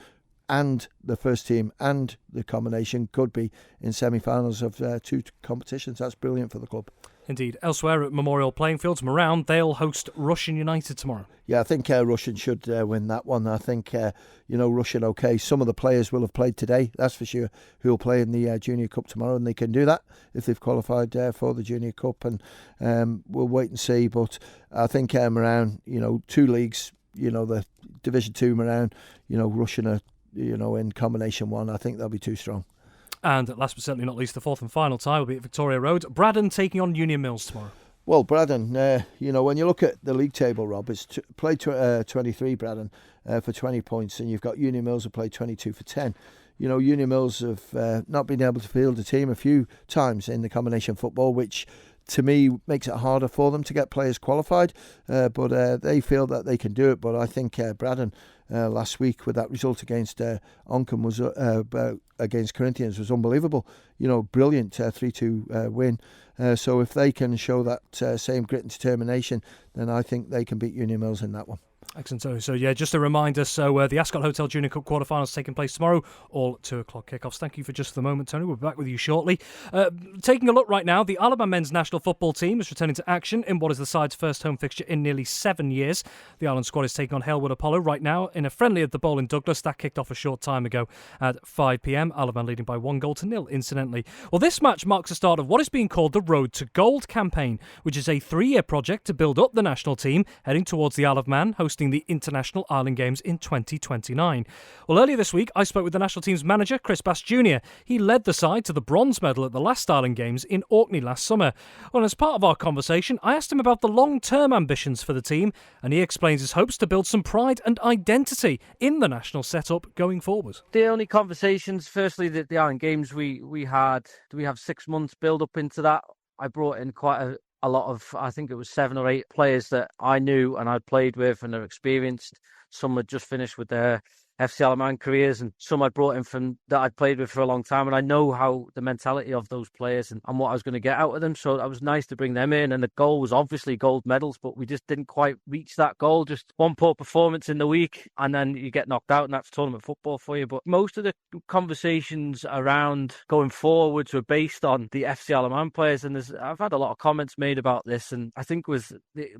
Speaker 3: and the first team and the combination could be in semi-finals of two competitions? That's brilliant for the club.
Speaker 2: Indeed. Elsewhere at Memorial Playing Fields, Moran, they'll host Rushen United tomorrow.
Speaker 3: Yeah, I think Rushen should win that one. I think, Rushen, okay, some of the players will have played today, that's for sure, who will play in the Junior Cup tomorrow, and they can do that if they've qualified for the Junior Cup, and we'll wait and see. But I think Moran, 2 leagues, the Division 2 Moran, Rushen are, in Combination 1, I think they'll be too strong.
Speaker 2: And last but certainly not least, the 4th and final tie will be at Victoria Road. Braddon taking on Union Mills tomorrow.
Speaker 3: Well, Braddon, when you look at the league table, Rob, it's played 23 Braddon for 20 points, and you've got Union Mills who played 22 for 10. Union Mills have not been able to field a team a few times in the combination football, which to me makes it harder for them to get players qualified, but they feel that they can do it. But I think Braddon last week with that result against Onken was against Corinthians was unbelievable. Brilliant 3-2 win. So if they can show that same grit and determination, then I think they can beat Union Mills in that one.
Speaker 2: Excellent. So yeah, just a reminder. So the Ascot Hotel Junior Cup quarterfinals taking place tomorrow, all at 2 o'clock kickoffs. Thank you for just the moment, Tony. We'll be back with you shortly. Taking a look right now, the Isle of Man men's national football team is returning to action in what is the side's first home fixture in nearly 7 years. The Ireland squad is taking on Halewood Apollo right now in a friendly at the Bowl in Douglas. That kicked off a short time ago at 5 p.m. Isle of Man leading by 1-0, incidentally. Well, this match marks the start of what is being called the Road to Gold campaign, which is a 3-year project to build up the national team, heading towards the Isle of Man, hosting the International Island Games in 2029. Well, earlier this week, I spoke with the national team's manager, Chris Bass Jr. He led the side to the bronze medal at the last Island Games in Orkney last summer. Well, as part of our conversation, I asked him about the long-term ambitions for the team, and he explains his hopes to build some pride and identity in the national setup going forward.
Speaker 4: The only conversations, firstly, the Island Games we had, do we have 6 months build up into that? I brought in quite a lot of, I think it was 7 or 8 players that I knew and I'd played with and are experienced. Some had just finished with their FC Alaman careers, and some I'd brought in from that I'd played with for a long time, and I know how the mentality of those players and what I was going to get out of them. So that was nice to bring them in, and the goal was obviously gold medals, but we just didn't quite reach that goal. Just one poor performance in the week, and then you get knocked out, and that's tournament football for you. But most of the conversations around going forwards were based on the FC Alaman players, and I've had a lot of comments made about this, and I think with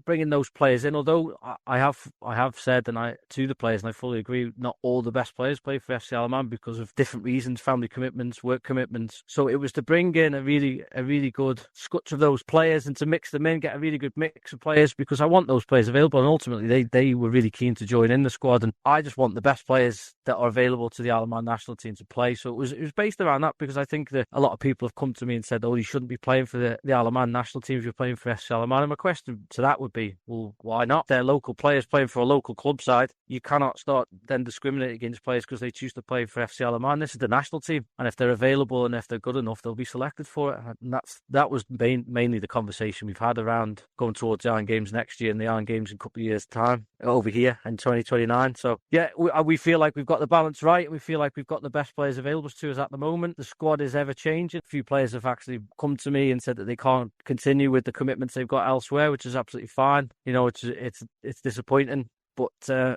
Speaker 4: bringing those players in, although I have said to the players, and I fully agree, not all the best players play for FC Alaman because of different reasons, family commitments, work commitments. So it was to bring in a really good scutch of those players and to mix them in, get a really good mix of players, because I want those players available, and ultimately they were really keen to join in the squad, and I just want the best players that are available to the Alaman national team to play. So it was based around that, because I think that a lot of people have come to me and said, oh, you shouldn't be playing for the Alaman national team if you're playing for FC Alaman. And my question to that would be, well, why not? They're local players playing for a local club side. You cannot start then discriminating against players because they choose to play for FC Alaman. This is the national team, and if they're available and if they're good enough, they'll be selected for it. And that was mainly the conversation we've had around going towards the Iron Games next year and the Iron Games in a couple of years' time over here in 2029. So yeah, we feel like we've got the balance right, and we feel like we've got the best players available to us at the moment. The squad is ever changing. A few players have actually come to me and said that they can't continue with the commitments they've got elsewhere, which is absolutely fine. You know, it's disappointing, but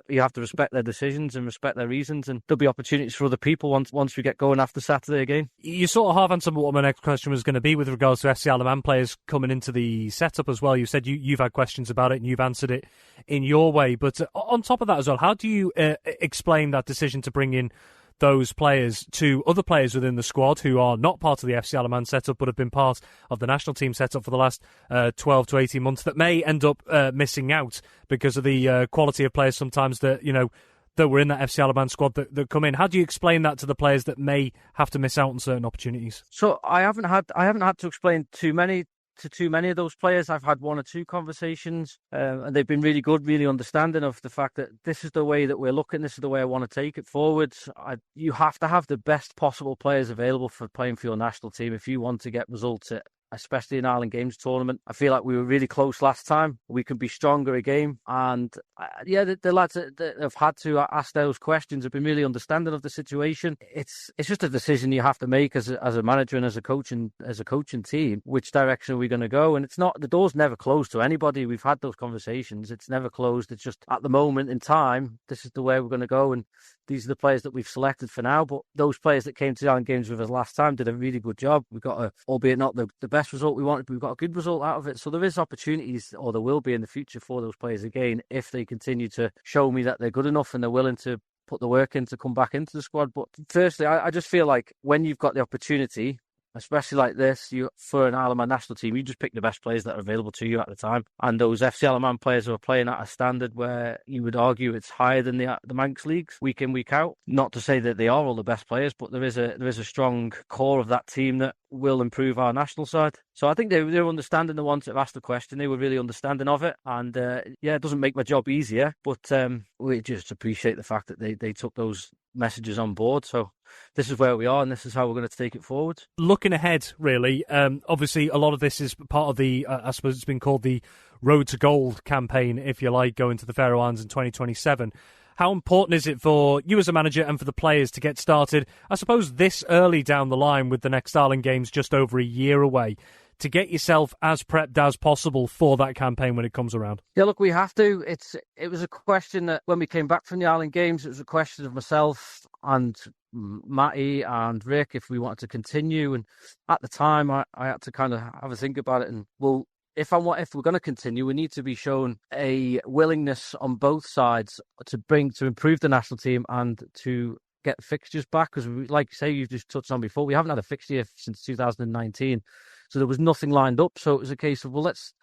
Speaker 4: you have to respect their decisions and respect their reasons, and there'll be opportunities for other people once we get going after Saturday again.
Speaker 2: You sort of half answered what my next question was going to be with regards to FC Alaman players coming into the setup as well. You said you've had questions about it and you've answered it in your way, but on top of that as well, how do you explain that decision to bring in those players to other players within the squad who are not part of the FC Alaman setup but have been part of the national team setup for the last 12 to 18 months that may end up missing out because of the quality of players sometimes that were in that FC Alaman squad that come in? How do you explain that to the players that may have to miss out on certain opportunities?
Speaker 4: So I haven't had to explain too many of those players. I've had one or two conversations, and they've been really good, really understanding of the fact that this is the way that we're looking, this is the way I want to take it forward. You have to have the best possible players available for playing for your national team if you want to get results especially in Ireland Games tournament. I feel like we were really close last time. We can be stronger again. And the lads that have had to ask those questions have been really understanding of the situation. It's just a decision you have to make as a manager and as a coaching team. Which direction are we going to go? And it's not, the door's never closed to anybody. We've had those conversations. It's never closed. It's just at the moment in time, this is the way we're going to go. And these are the players that we've selected for now. But those players that came to the Ireland Games with us last time did a really good job. We got albeit not the best result we wanted, but we've got a good result out of it. So there is opportunities, or there will be in the future for those players again, if they continue to show me that they're good enough and they're willing to put the work in to come back into the squad. But firstly, I just feel like when you've got the opportunity, especially like this, for an Alaman national team, you just pick the best players that are available to you at the time. And those FC Alaman players are playing at a standard where you would argue it's higher than the Manx leagues, week in, week out. Not to say that they are all the best players, but there is a strong core of that team that will improve our national side. So I think they're understanding. The ones that have asked the question, they were really understanding of it. And it doesn't make my job easier, but we just appreciate the fact that they took those messages on board. So this is where we are, and this is how we're going to take it forward.
Speaker 2: Looking ahead, really, obviously a lot of this is part of the, I suppose it's been called the Road to Gold campaign, if you like, going to the Faroe Islands in 2027. How important is it for you as a manager and for the players to get started, I suppose, this early down the line with the next Ireland Games just over a year away, to get yourself as prepped as possible for that campaign when it comes around?
Speaker 4: Yeah, look, we have to. It was a question that when we came back from the Ireland Games, it was a question of myself and Matty and Rick if we wanted to continue. And at the time, I had to kind of have a think about it. And well, if we're going to continue, we need to be shown a willingness on both sides to improve the national team and to get fixtures back. Because, like you say, you've just touched on before, we haven't had a fixture since 2019. So there was nothing lined up. So it was a case of, well, let's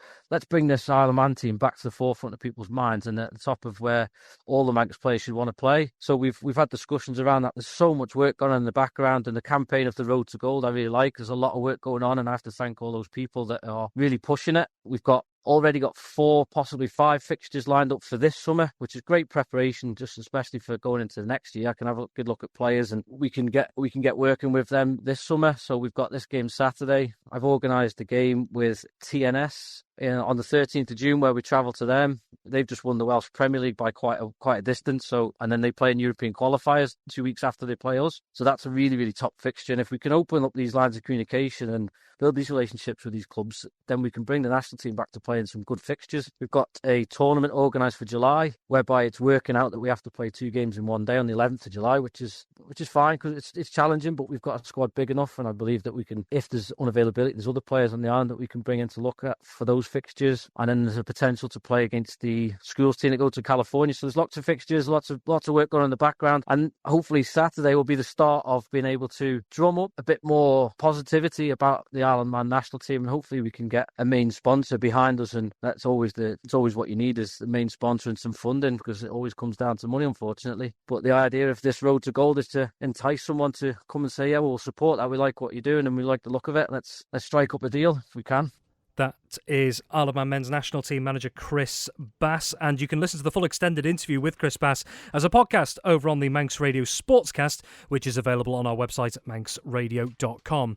Speaker 4: bring this Isle of Man team back to the forefront of people's minds and at the top of where all the Manx players should want to play. So we've had discussions around that. There's so much work going on in the background, and the campaign of the Road to Gold I really like. There's a lot of work going on, and I have to thank all those people that are really pushing it. We've already got 4, possibly 5 fixtures lined up for this summer, which is great preparation, just especially for going into the next year. I can have a good look at players, and we can get working with them this summer. So we've got this game Saturday. I've organised a game with TNS on the 13th of June where we travel to them. They've just won the Welsh Premier League by quite a distance. And then they play in European qualifiers 2 weeks after they play us. So that's a really, really top fixture. And if we can open up these lines of communication and build these relationships with these clubs, then we can bring the national team back to playing some good fixtures. We've got a tournament organised for July, whereby it's working out that we have to play 2 games in one day on the 11th of July, which is fine because it's challenging, but we've got a squad big enough, and I believe that we can, if there's unavailability, there's other players on the island that we can bring in to look at for those fixtures. And then there's a potential to play against the schools team that go to California. So there's lots of fixtures, lots of work going on in the background, and hopefully Saturday will be the start of being able to drum up a bit more positivity about the Isle of Man national team, and hopefully we can get a main sponsor behind us. And that's always what you need, is the main sponsor and some funding, because it always comes down to money, unfortunately. But the idea of this Road to Gold is to entice someone to come and say, yeah, we'll support that, we like what you're doing and we like the look of it, let's strike up a deal if we can.
Speaker 2: That is Isle of Man men's national team manager Chris Bass, and you can listen to the full extended interview with Chris Bass as a podcast over on the Manx Radio Sportscast, which is available on our website at manxradio.com.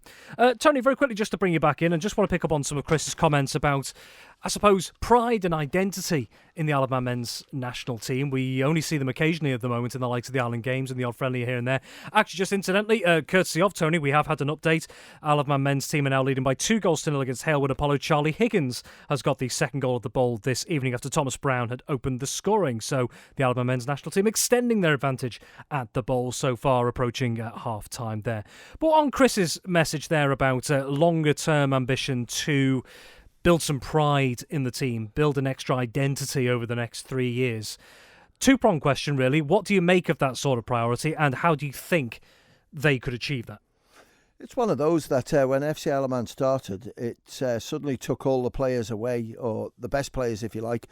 Speaker 2: Tony, very quickly, just to bring you back in, and just want to pick up on some of Chris's comments about, I suppose, pride and identity in the Isle of Man men's national team. We only see them occasionally at the moment in the likes of the Island Games and the odd friendly here and there. Actually, just incidentally, courtesy of Tony, we have had an update. Isle of Man men's team are now leading by 2-0 against Halewood Apollo. Charlie Higgins has got the second goal of the bowl this evening after Thomas Brown had opened the scoring. So the Isle of Man men's national team extending their advantage at the bowl so far, approaching half-time there. But on Chris's message there about longer-term ambition to build some pride in the team, build an extra identity over the next 3 years. Two-pronged question, really. What do you make of that sort of priority, and how do you think they could achieve that?
Speaker 3: It's one of those that when FC Isle of Man started, it suddenly took all the players away, or the best players, if you like,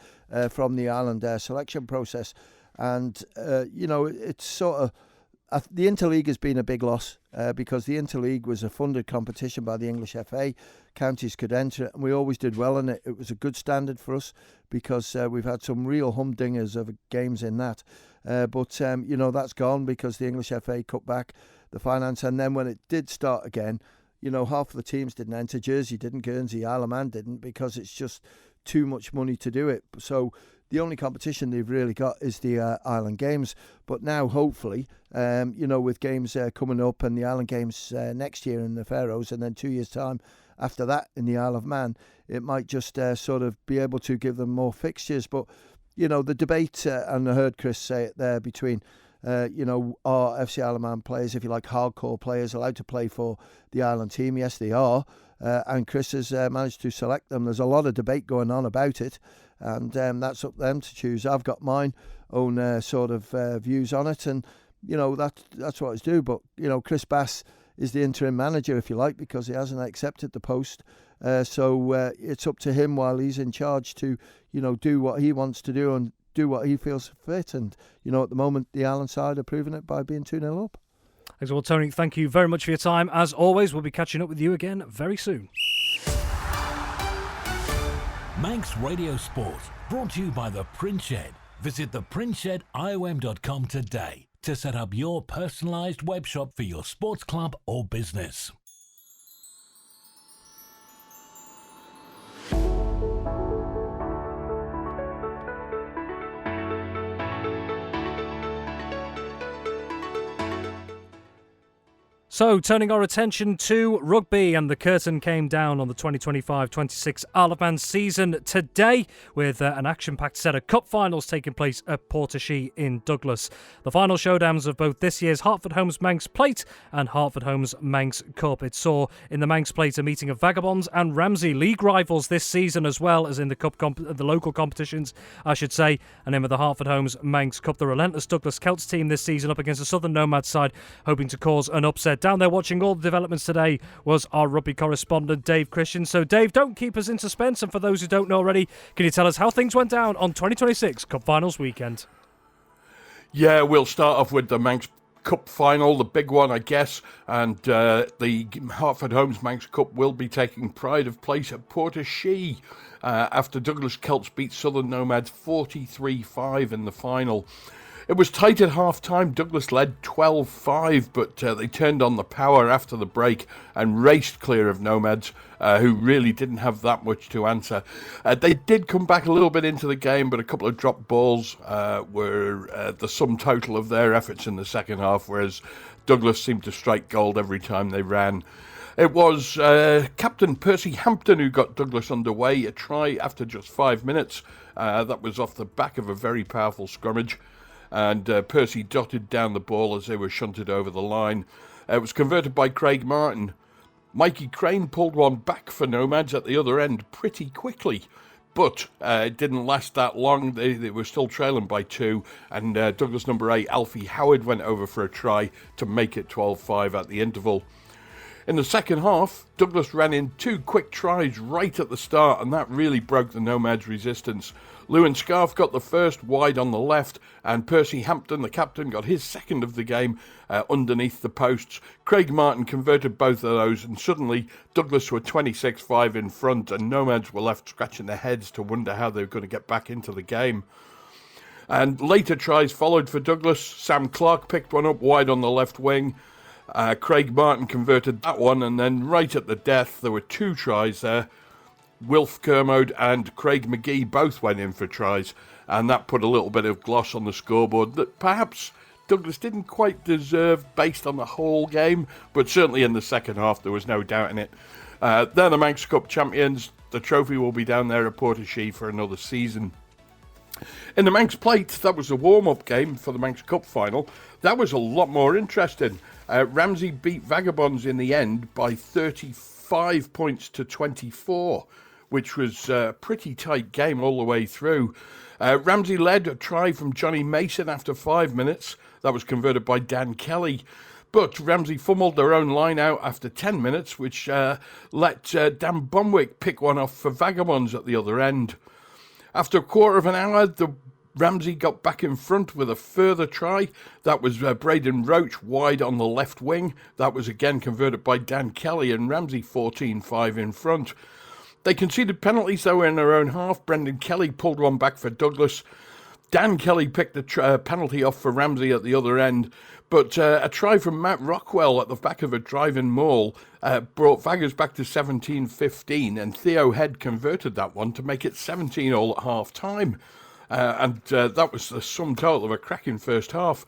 Speaker 3: from the island selection process. And, it's sort of... the Interleague has been a big loss because the Interleague was a funded competition by the English FA. Counties could enter it, and we always did well in it. It was a good standard for us because we've had some real humdingers of games in that. But that's gone because the English FA cut back the finance. And then when it did start again, half of the teams didn't enter. Jersey didn't, Guernsey, Isle of Man didn't, because it's just too much money to do it. So the only competition they've really got is the Island Games. But now, hopefully, with games coming up and the Island Games next year in the Faroes, and then 2 years' time after that in the Isle of Man, it might just sort of be able to give them more fixtures. But, the debate, and I heard Chris say it there, between, are FC Isle of Man players, if you like, hardcore players, allowed to play for the Island team? Yes, they are. And Chris has managed to select them. There's a lot of debate going on about it, and that's up to them to choose. I've got mine own sort of views on it, and that's what it's do. But Chris Bass is the interim manager, if you like, because he hasn't accepted the post. So it's up to him while he's in charge to do what he wants to do and do what he feels fit. And at the moment the Island side are proving it by being 2-0 up.
Speaker 2: Well, Tony, thank you very much for your time. As always, we'll be catching up with you again very soon.
Speaker 1: Manx Radio Sport, brought to you by the Pritchard. Visit thepritchard.iom.com today to set up your personalised webshop for your sports club or business.
Speaker 2: So, turning our attention to rugby, and the curtain came down on the 2025-26 Isle of Man season today with an action-packed set of cup finals taking place at Portashee in Douglas. The final showdowns of both this year's Hertford Homes Manx Plate and Hertford Homes Manx Cup. It saw in the Manx Plate a meeting of Vagabonds and Ramsey, league rivals this season, as well as in the cup the local competitions, I should say. And then with the Hertford Homes Manx Cup, the relentless Douglas Celts team this season up against the Southern Nomads side, hoping to cause an upset. Down there watching all the developments today was our rugby correspondent Dave Christian. So Dave, don't keep us in suspense, and for those who don't know already, can you tell us how things went down on 2026 Cup Finals weekend?
Speaker 5: Yeah, we'll start off with the Manx Cup final, the big one, I guess, and the Hertford Homes Manx Cup will be taking pride of place at Portashee after Douglas Celts beat Southern Nomads 43-5 in the final. It was tight at half-time. Douglas led 12-5, but they turned on the power after the break and raced clear of Nomads, who really didn't have that much to answer. They did come back a little bit into the game, but a couple of dropped balls were the sum total of their efforts in the second half, whereas Douglas seemed to strike gold every time they ran. It was Captain Percy Hampton who got Douglas underway, a try after just 5 minutes. That was off the back of a very powerful scrummage. And Percy dotted down the ball as they were shunted over the line. It was converted by Craig Martin. Mikey Crane pulled one back for Nomads at the other end pretty quickly, but it didn't last that long. They were still trailing by 2, and Douglas number 8, Alfie Howard, went over for a try to make it 12-5 at the interval. In the second half, Douglas ran in 2 quick tries right at the start, and that really broke the Nomads' resistance. Lewin Scarf got the first wide on the left, and Percy Hampton, the captain, got his second of the game underneath the posts. Craig Martin converted both of those, and suddenly Douglas were 26-5 in front, and Nomads were left scratching their heads to wonder how they were going to get back into the game. And later tries followed for Douglas. Sam Clark picked one up wide on the left wing. Craig Martin converted that one, and then right at the death, there were 2 tries there. Wilf Kermode and Craig McGee both went in for tries, and that put a little bit of gloss on the scoreboard that perhaps Douglas didn't quite deserve based on the whole game, but certainly in the second half there was no doubt in it. They're the Manx Cup champions. The trophy will be down there at Portashee for another season. In the Manx Plate, that was the warm-up game for the Manx Cup final. That was a lot more interesting. Ramsey beat Vagabonds in the end by 35 points to 24, which was a pretty tight game all the way through. Ramsey led a try from Johnny Mason after 5 minutes. That was converted by Dan Kelly. But Ramsey fumbled their own line out after 10 minutes, which let Dan Bonwick pick one off for Vagabonds at the other end. After a quarter of an hour, Ramsey got back in front with a further try. That was Braden Roach wide on the left wing. That was again converted by Dan Kelly, and Ramsey 14-5 in front. They conceded penalties, though, in their own half. Brendan Kelly pulled one back for Douglas. Dan Kelly picked a penalty off for Ramsey at the other end. But a try from Matt Rockwell at the back of a drive-in maul brought Vaggers back to 17-15, and Theo Head converted that one to make it 17 all at half-time. That was the sum total of a cracking first half.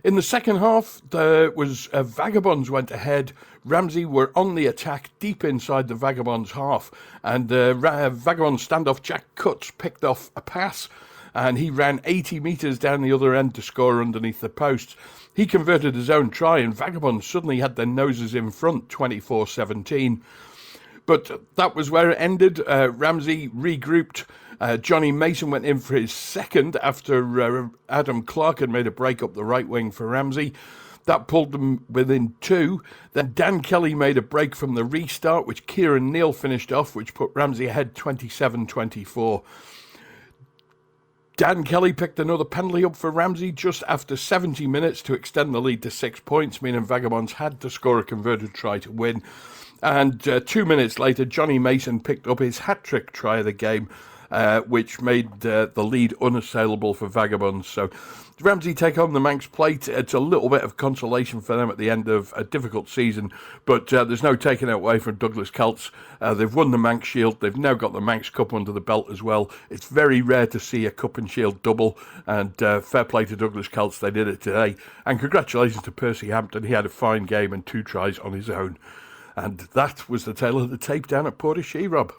Speaker 5: In the second half, there was Vagabonds went ahead. Ramsey were on the attack deep inside the Vagabonds half, and Vagabonds standoff Jack Cutts picked off a pass, and he ran 80 metres down the other end to score underneath the posts. He converted his own try, and Vagabonds suddenly had their noses in front, 24-17. But that was where it ended. Ramsey regrouped. Johnny Mason went in for his second after Adam Clark had made a break up the right wing for Ramsey. That pulled them within 2. Then Dan Kelly made a break from the restart, which Kieran Neal finished off, which put Ramsey ahead 27-24. Dan Kelly picked another penalty up for Ramsey just after 70 minutes to extend the lead to 6 points, meaning Vagabonds had to score a converted try to win. And 2 minutes later, Johnny Mason picked up his hat-trick try of the game, which made the lead unassailable for Vagabonds. So Ramsey take home the Manx Plate. It's a little bit of consolation for them at the end of a difficult season, but there's no taking it away from Douglas Celts. They've won the Manx Shield. They've now got the Manx Cup under the belt as well. It's very rare to see a Cup and Shield double, and fair play to Douglas Celts. They did it today. And congratulations to Percy Hampton. He had a fine game and 2 tries on his own. And that was the tale of the tape down at Portashee, Rob.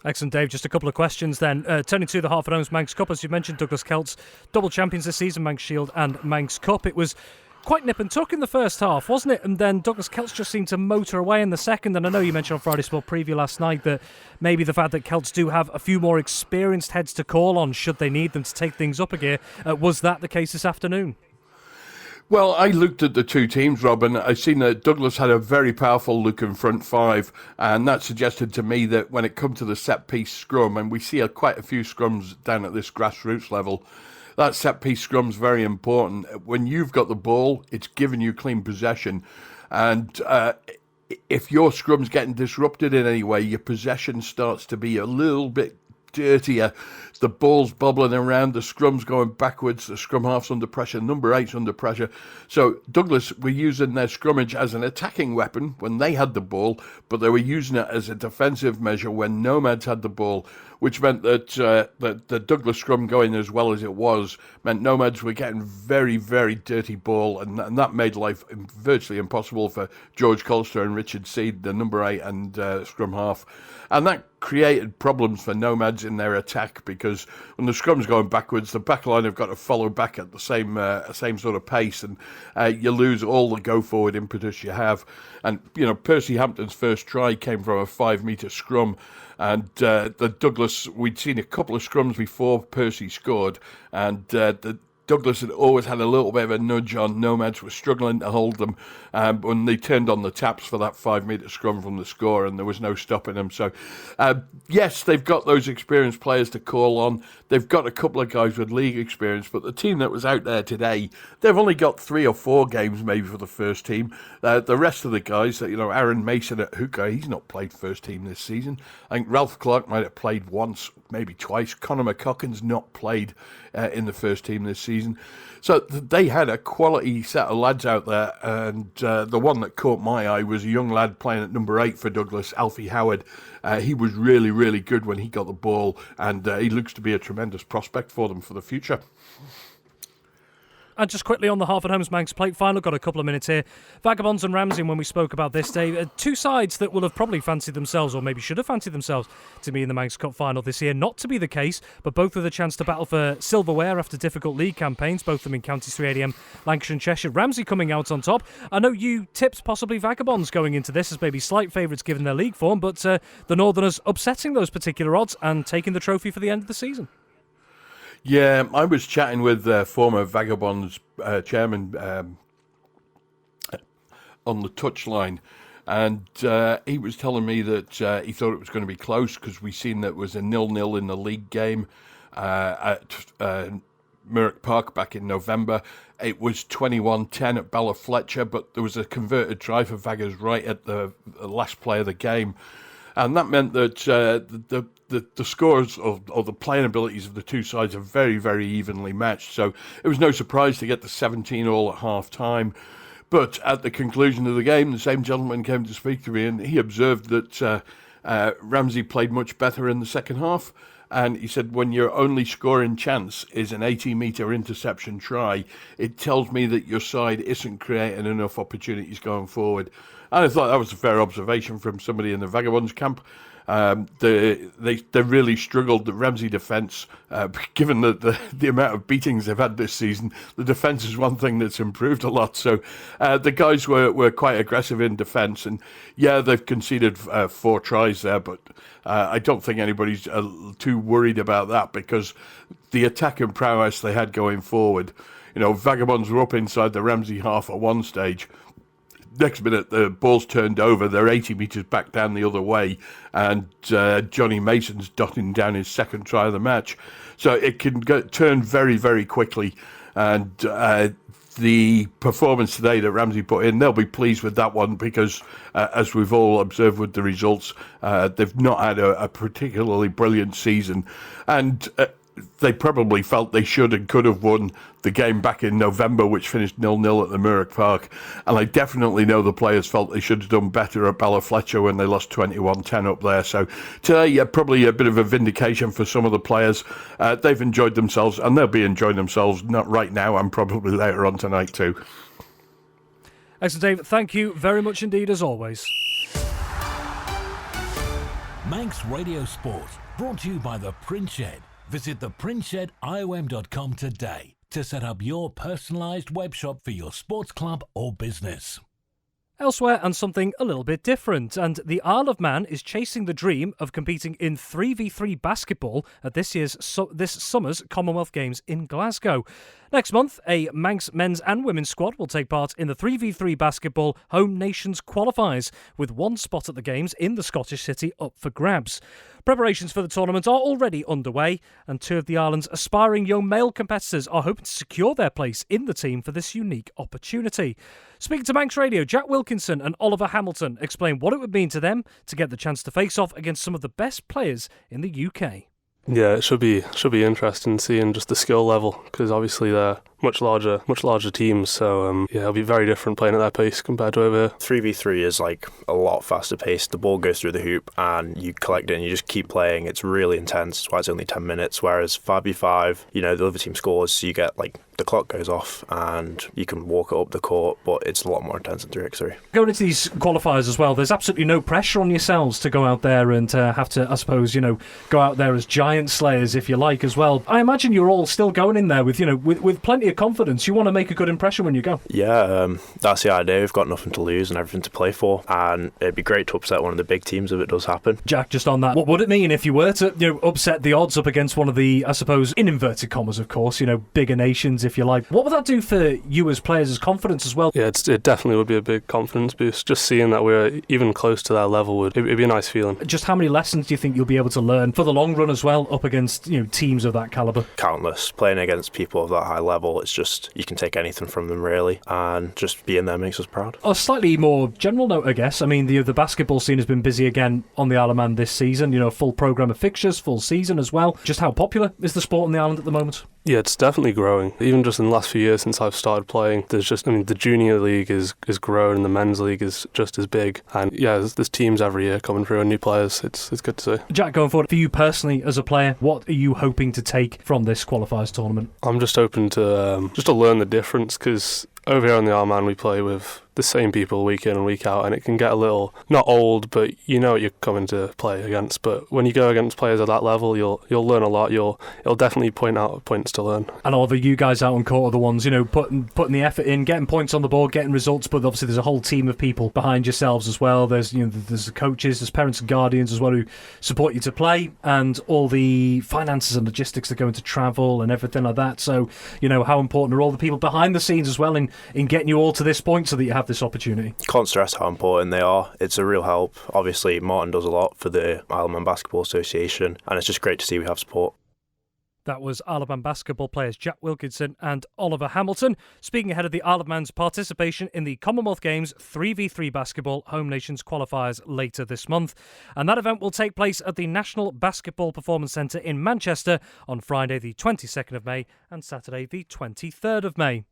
Speaker 2: Excellent, Dave. Just a couple of questions then. Turning to the Hartford Homes Manx Cup, as you mentioned, Douglas Celts, double champions this season, Manx Shield and Manx Cup. It was quite nip and tuck in the first half, wasn't it? And then Douglas Celts just seemed to motor away in the second. And I know you mentioned on Friday Sport Preview last night that maybe the fact that Celts do have a few more experienced heads to call on should they need them to take things up a gear. Was that the case this afternoon?
Speaker 5: Well, I looked at the two teams, Rob, and I seen that Douglas had a very powerful looking front five, and that suggested to me that when it comes to the set-piece scrum, and we see quite a few scrums down at this grassroots level, that set-piece scrum's very important. When you've got the ball, it's giving you clean possession, and if your scrum's getting disrupted in any way, your possession starts to be a little bit dirtier. The ball's bobbling around, the scrum's going backwards, the scrum half's under pressure, number 8's under pressure. So Douglas were using their scrummage as an attacking weapon when they had the ball, but they were using it as a defensive measure when Nomads had the ball, which meant that the Douglas scrum going as well as it was meant Nomads were getting very, very dirty ball, and that made life virtually impossible for George Colster and Richard Seed, the number 8 and scrum half. And that created problems for Nomads in their attack, because when the scrum's going backwards, the back line have got to follow back at the same sort of pace, and you lose all the go-forward impetus you have. And, Percy Hampton's first try came from a 5-metre scrum, and the Douglas, we'd seen a couple of scrums before Percy scored, and the Douglas had always had a little bit of a nudge on. Nomads were struggling to hold them when they turned on the taps for that 5-metre scrum from the score, and there was no stopping them. So, yes, they've got those experienced players to call on. They've got a couple of guys with league experience, but the team that was out there today, they've only got 3 or 4 games maybe for the first team. The rest of the guys, Aaron Mason at hooker, he's not played first team this season. I think Ralph Clark might have played once, maybe twice. Conor McCocken's not played in the first team this season. So they had a quality set of lads out there, and the one that caught my eye was a young lad playing at number 8 for Douglas, Alfie Howard. He was really, really good when he got the ball, and he looks to be a tremendous prospect for them for the future.
Speaker 2: And just quickly on the Harford Homes Manx plate final, got a couple of minutes here. Vagabonds and Ramsey, when we spoke about this, Dave, 2 sides that will have probably fancied themselves, or maybe should have fancied themselves, to be in the Manx Cup final this year. Not to be the case, but both with a chance to battle for silverware after difficult league campaigns, both of them in Counties 3ADM, Lancashire and Cheshire. Ramsey coming out on top. I know you tipped possibly Vagabonds going into this as maybe slight favourites given their league form, but the Northerners upsetting those particular odds and taking the trophy for the end of the season.
Speaker 5: Yeah, I was chatting with former Vagabonds chairman on the touchline, and he was telling me that he thought it was going to be close because we seen that it was a 0-0 in the league game at Murrick Park back in November. It was 21-10 at Ballafletcher, but there was a converted try for Vaggers right at the last play of the game. And that meant that the scores or the playing abilities of the two sides are very, very evenly matched. So it was no surprise to get the 17-all at half-time. But at the conclusion of the game, the same gentleman came to speak to me, and he observed that Ramsey played much better in the second half. And he said, when your only scoring chance is an 80-metre interception try, it tells me that your side isn't creating enough opportunities going forward. And I thought that was a fair observation from somebody in the Vagabonds camp. They really struggled, the Ramsey defence, given the amount of beatings they've had this season. The defence is one thing that's improved a lot. So the guys were quite aggressive in defence. And yeah, they've conceded 4 tries there, but I don't think anybody's too worried about that, because the attacking prowess they had going forward, Vagabonds were up inside the Ramsey half at one stage. Next minute, the ball's turned over. They're 80 metres back down the other way, and Johnny Mason's dotting down his second try of the match. So it can turn very, very quickly. And the performance today that Ramsey put in, they'll be pleased with that one because, as we've all observed with the results, they've not had a particularly brilliant season. And they probably felt they should and could have won the game back in November, which finished 0-0 at the Murrick Park. And I definitely know the players felt they should have done better at Ballafletcher when they lost 21-10 up there. So today, probably a bit of a vindication for some of the players. They've enjoyed themselves, and they'll be enjoying themselves, not right now and probably later on tonight too.
Speaker 2: Excellent, Dave. Thank you very much indeed, as always.
Speaker 1: Manx Radio Sport, brought to you by the Pritchard. Visit theprinchediom.com today to set up your personalised webshop for your sports club or business.
Speaker 2: Elsewhere, and something a little bit different, and the Isle of Man is chasing the dream of competing in 3v3 basketball at this summer's Commonwealth Games in Glasgow. Next month, a Manx men's and women's squad will take part in the 3v3 basketball Home Nations qualifiers, with one spot at the Games in the Scottish city up for grabs. Preparations for the tournament are already underway, and 2 of the island's aspiring young male competitors are hoping to secure their place in the team for this unique opportunity. Speaking to Manx Radio, Jack Wilkinson and Oliver Hamilton explain what it would mean to them to get the chance to face off against some of the best players in the UK.
Speaker 6: Yeah, it should be interesting seeing just the skill level, because obviously they're much larger teams. So yeah, it'll be very different playing at their pace compared to over here.
Speaker 7: 3v3 is like a lot faster paced. The ball goes through the hoop and you collect it and you just keep playing. It's really intense. That's why it's only 10 minutes. Whereas 5v5, the other team scores, so you get like the clock goes off and you can walk it up the court, but it's a lot more intense than 3x3.
Speaker 2: Going into these qualifiers as well, there's absolutely no pressure on yourselves to go out there and have to, I suppose, go out there as giant slayers, if you like, as well. I imagine you're all still going in there with, with plenty of confidence. You want to make a good impression when you go.
Speaker 7: Yeah, that's the idea. We've got nothing to lose and everything to play for, and it'd be great to upset one of the big teams if it does happen.
Speaker 2: Jack, just on that, what would it mean if you were to upset the odds up against one of the, I suppose, in inverted commas, of course, bigger nations, if you like? What would that do for you as players, as confidence as well?
Speaker 6: Yeah, it definitely would be a big confidence boost. Just seeing that we're even close to their level it'd be a nice feeling.
Speaker 2: Just how many lessons do you think you'll be able to learn for the long run as well, up against teams of that calibre?
Speaker 7: Countless. Playing against people of that high level, it's just, you can take anything from them really, and just being there makes us proud.
Speaker 2: A slightly more general note, I guess. I mean, the basketball scene has been busy again on the Isle of Man this season. Full programme of fixtures, full season as well. Just how popular is the sport on the island at the moment?
Speaker 6: Yeah, it's definitely growing. Even just in the last few years since I've started playing, the junior league is grown and the men's league is just as big. And yeah, there's teams every year coming through and new players. It's good to see.
Speaker 2: Jack, going forward, for you personally as a player, what are you hoping to take from this qualifiers tournament?
Speaker 6: I'm just hoping to learn the difference, because over here on the Isle of Man we play with the same people week in and week out, and it can get a little, not old, but what you're coming to play against. But when you go against players at that level, you'll learn a lot. It'll definitely point out points to learn. And
Speaker 2: all the you guys out on court are the ones, putting the effort in, getting points on the board, getting results. But obviously there's a whole team of people behind yourselves as well. There's there's the coaches, there's parents and guardians as well who support you to play, and all the finances and logistics that go into travel and everything like that. So how important are all the people behind the scenes as well in getting you all to this point so that you have this opportunity?
Speaker 7: Can't stress how important they are. It's a real help. Obviously, Martin does a lot for the Isle of Man Basketball Association, and it's just great to see we have support.
Speaker 2: That was Isle of Man basketball players Jack Wilkinson and Oliver Hamilton speaking ahead of the Isle of Man's participation in the Commonwealth Games 3v3 basketball Home Nations qualifiers later this month. And that event will take place at the National Basketball Performance Centre in Manchester on Friday the 22nd of May and Saturday the 23rd of May.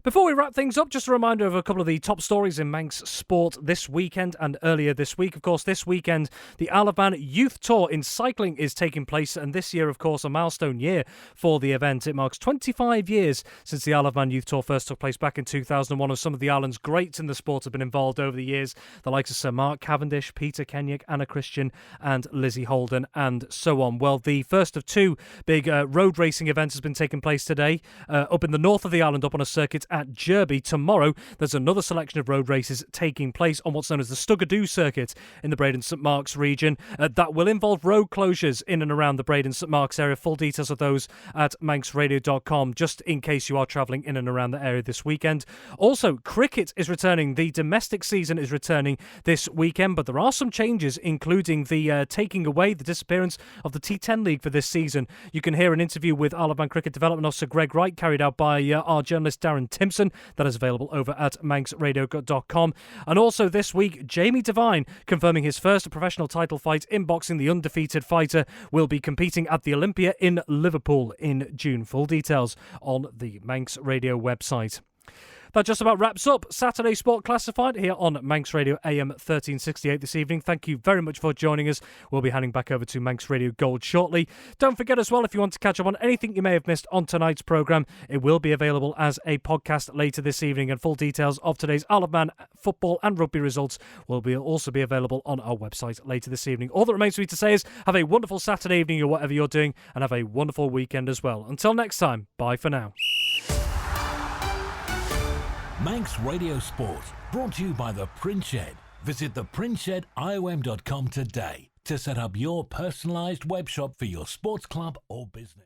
Speaker 2: Before we wrap things up, just a reminder of a couple of the top stories in Manx sport this weekend and earlier this week. Of course, this weekend, the Isle of Man Youth Tour in cycling is taking place, and this year, of course, a milestone year for the event. It marks 25 years since the Isle of Man Youth Tour first took place back in 2001, and some of the island's greats in the sport have been involved over the years, the likes of Sir Mark Cavendish, Peter Kenyock, Anna Christian and Lizzie Holden, and so on. Well, the first of two big road racing events has been taking place today, up in the north of the island, up on a circuit at Derby. Tomorrow, there's another selection of road races taking place on what's known as the Stugadoo circuit in the Braden St Mark's region. That will involve road closures in and around the Braden St Mark's area. Full details of those at manxradio.com, just in case you are travelling in and around the area this weekend. Also, cricket is returning. The domestic season is returning this weekend, but there are some changes, including the taking away the disappearance of the T10 League for this season. You can hear an interview with Isle of Man Cricket Development Officer Greg Wright, carried out by our journalist Darren Timpson. That is available over at manxradio.com. And also this week, Jamie Devine confirming his first professional title fight in boxing. The undefeated fighter will be competing at the Olympia in Liverpool in June. Full details on the Manx Radio website. That just about wraps up Saturday Sport Classified here on Manx Radio AM 1368 this evening. Thank you very much for joining us. We'll be handing back over to Manx Radio Gold shortly. Don't forget as well, if you want to catch up on anything you may have missed on tonight's programme, it will be available as a podcast later this evening, and full details of today's Isle of Man football and rugby results will also be available on our website later this evening. All that remains for me to say is have a wonderful Saturday evening or whatever you're doing, and have a wonderful weekend as well. Until next time, bye for now.
Speaker 1: Manx Radio Sport, brought to you by the Pritchard. Visit thepritchard.iom.com today to set up your personalised web shop for your sports club or business.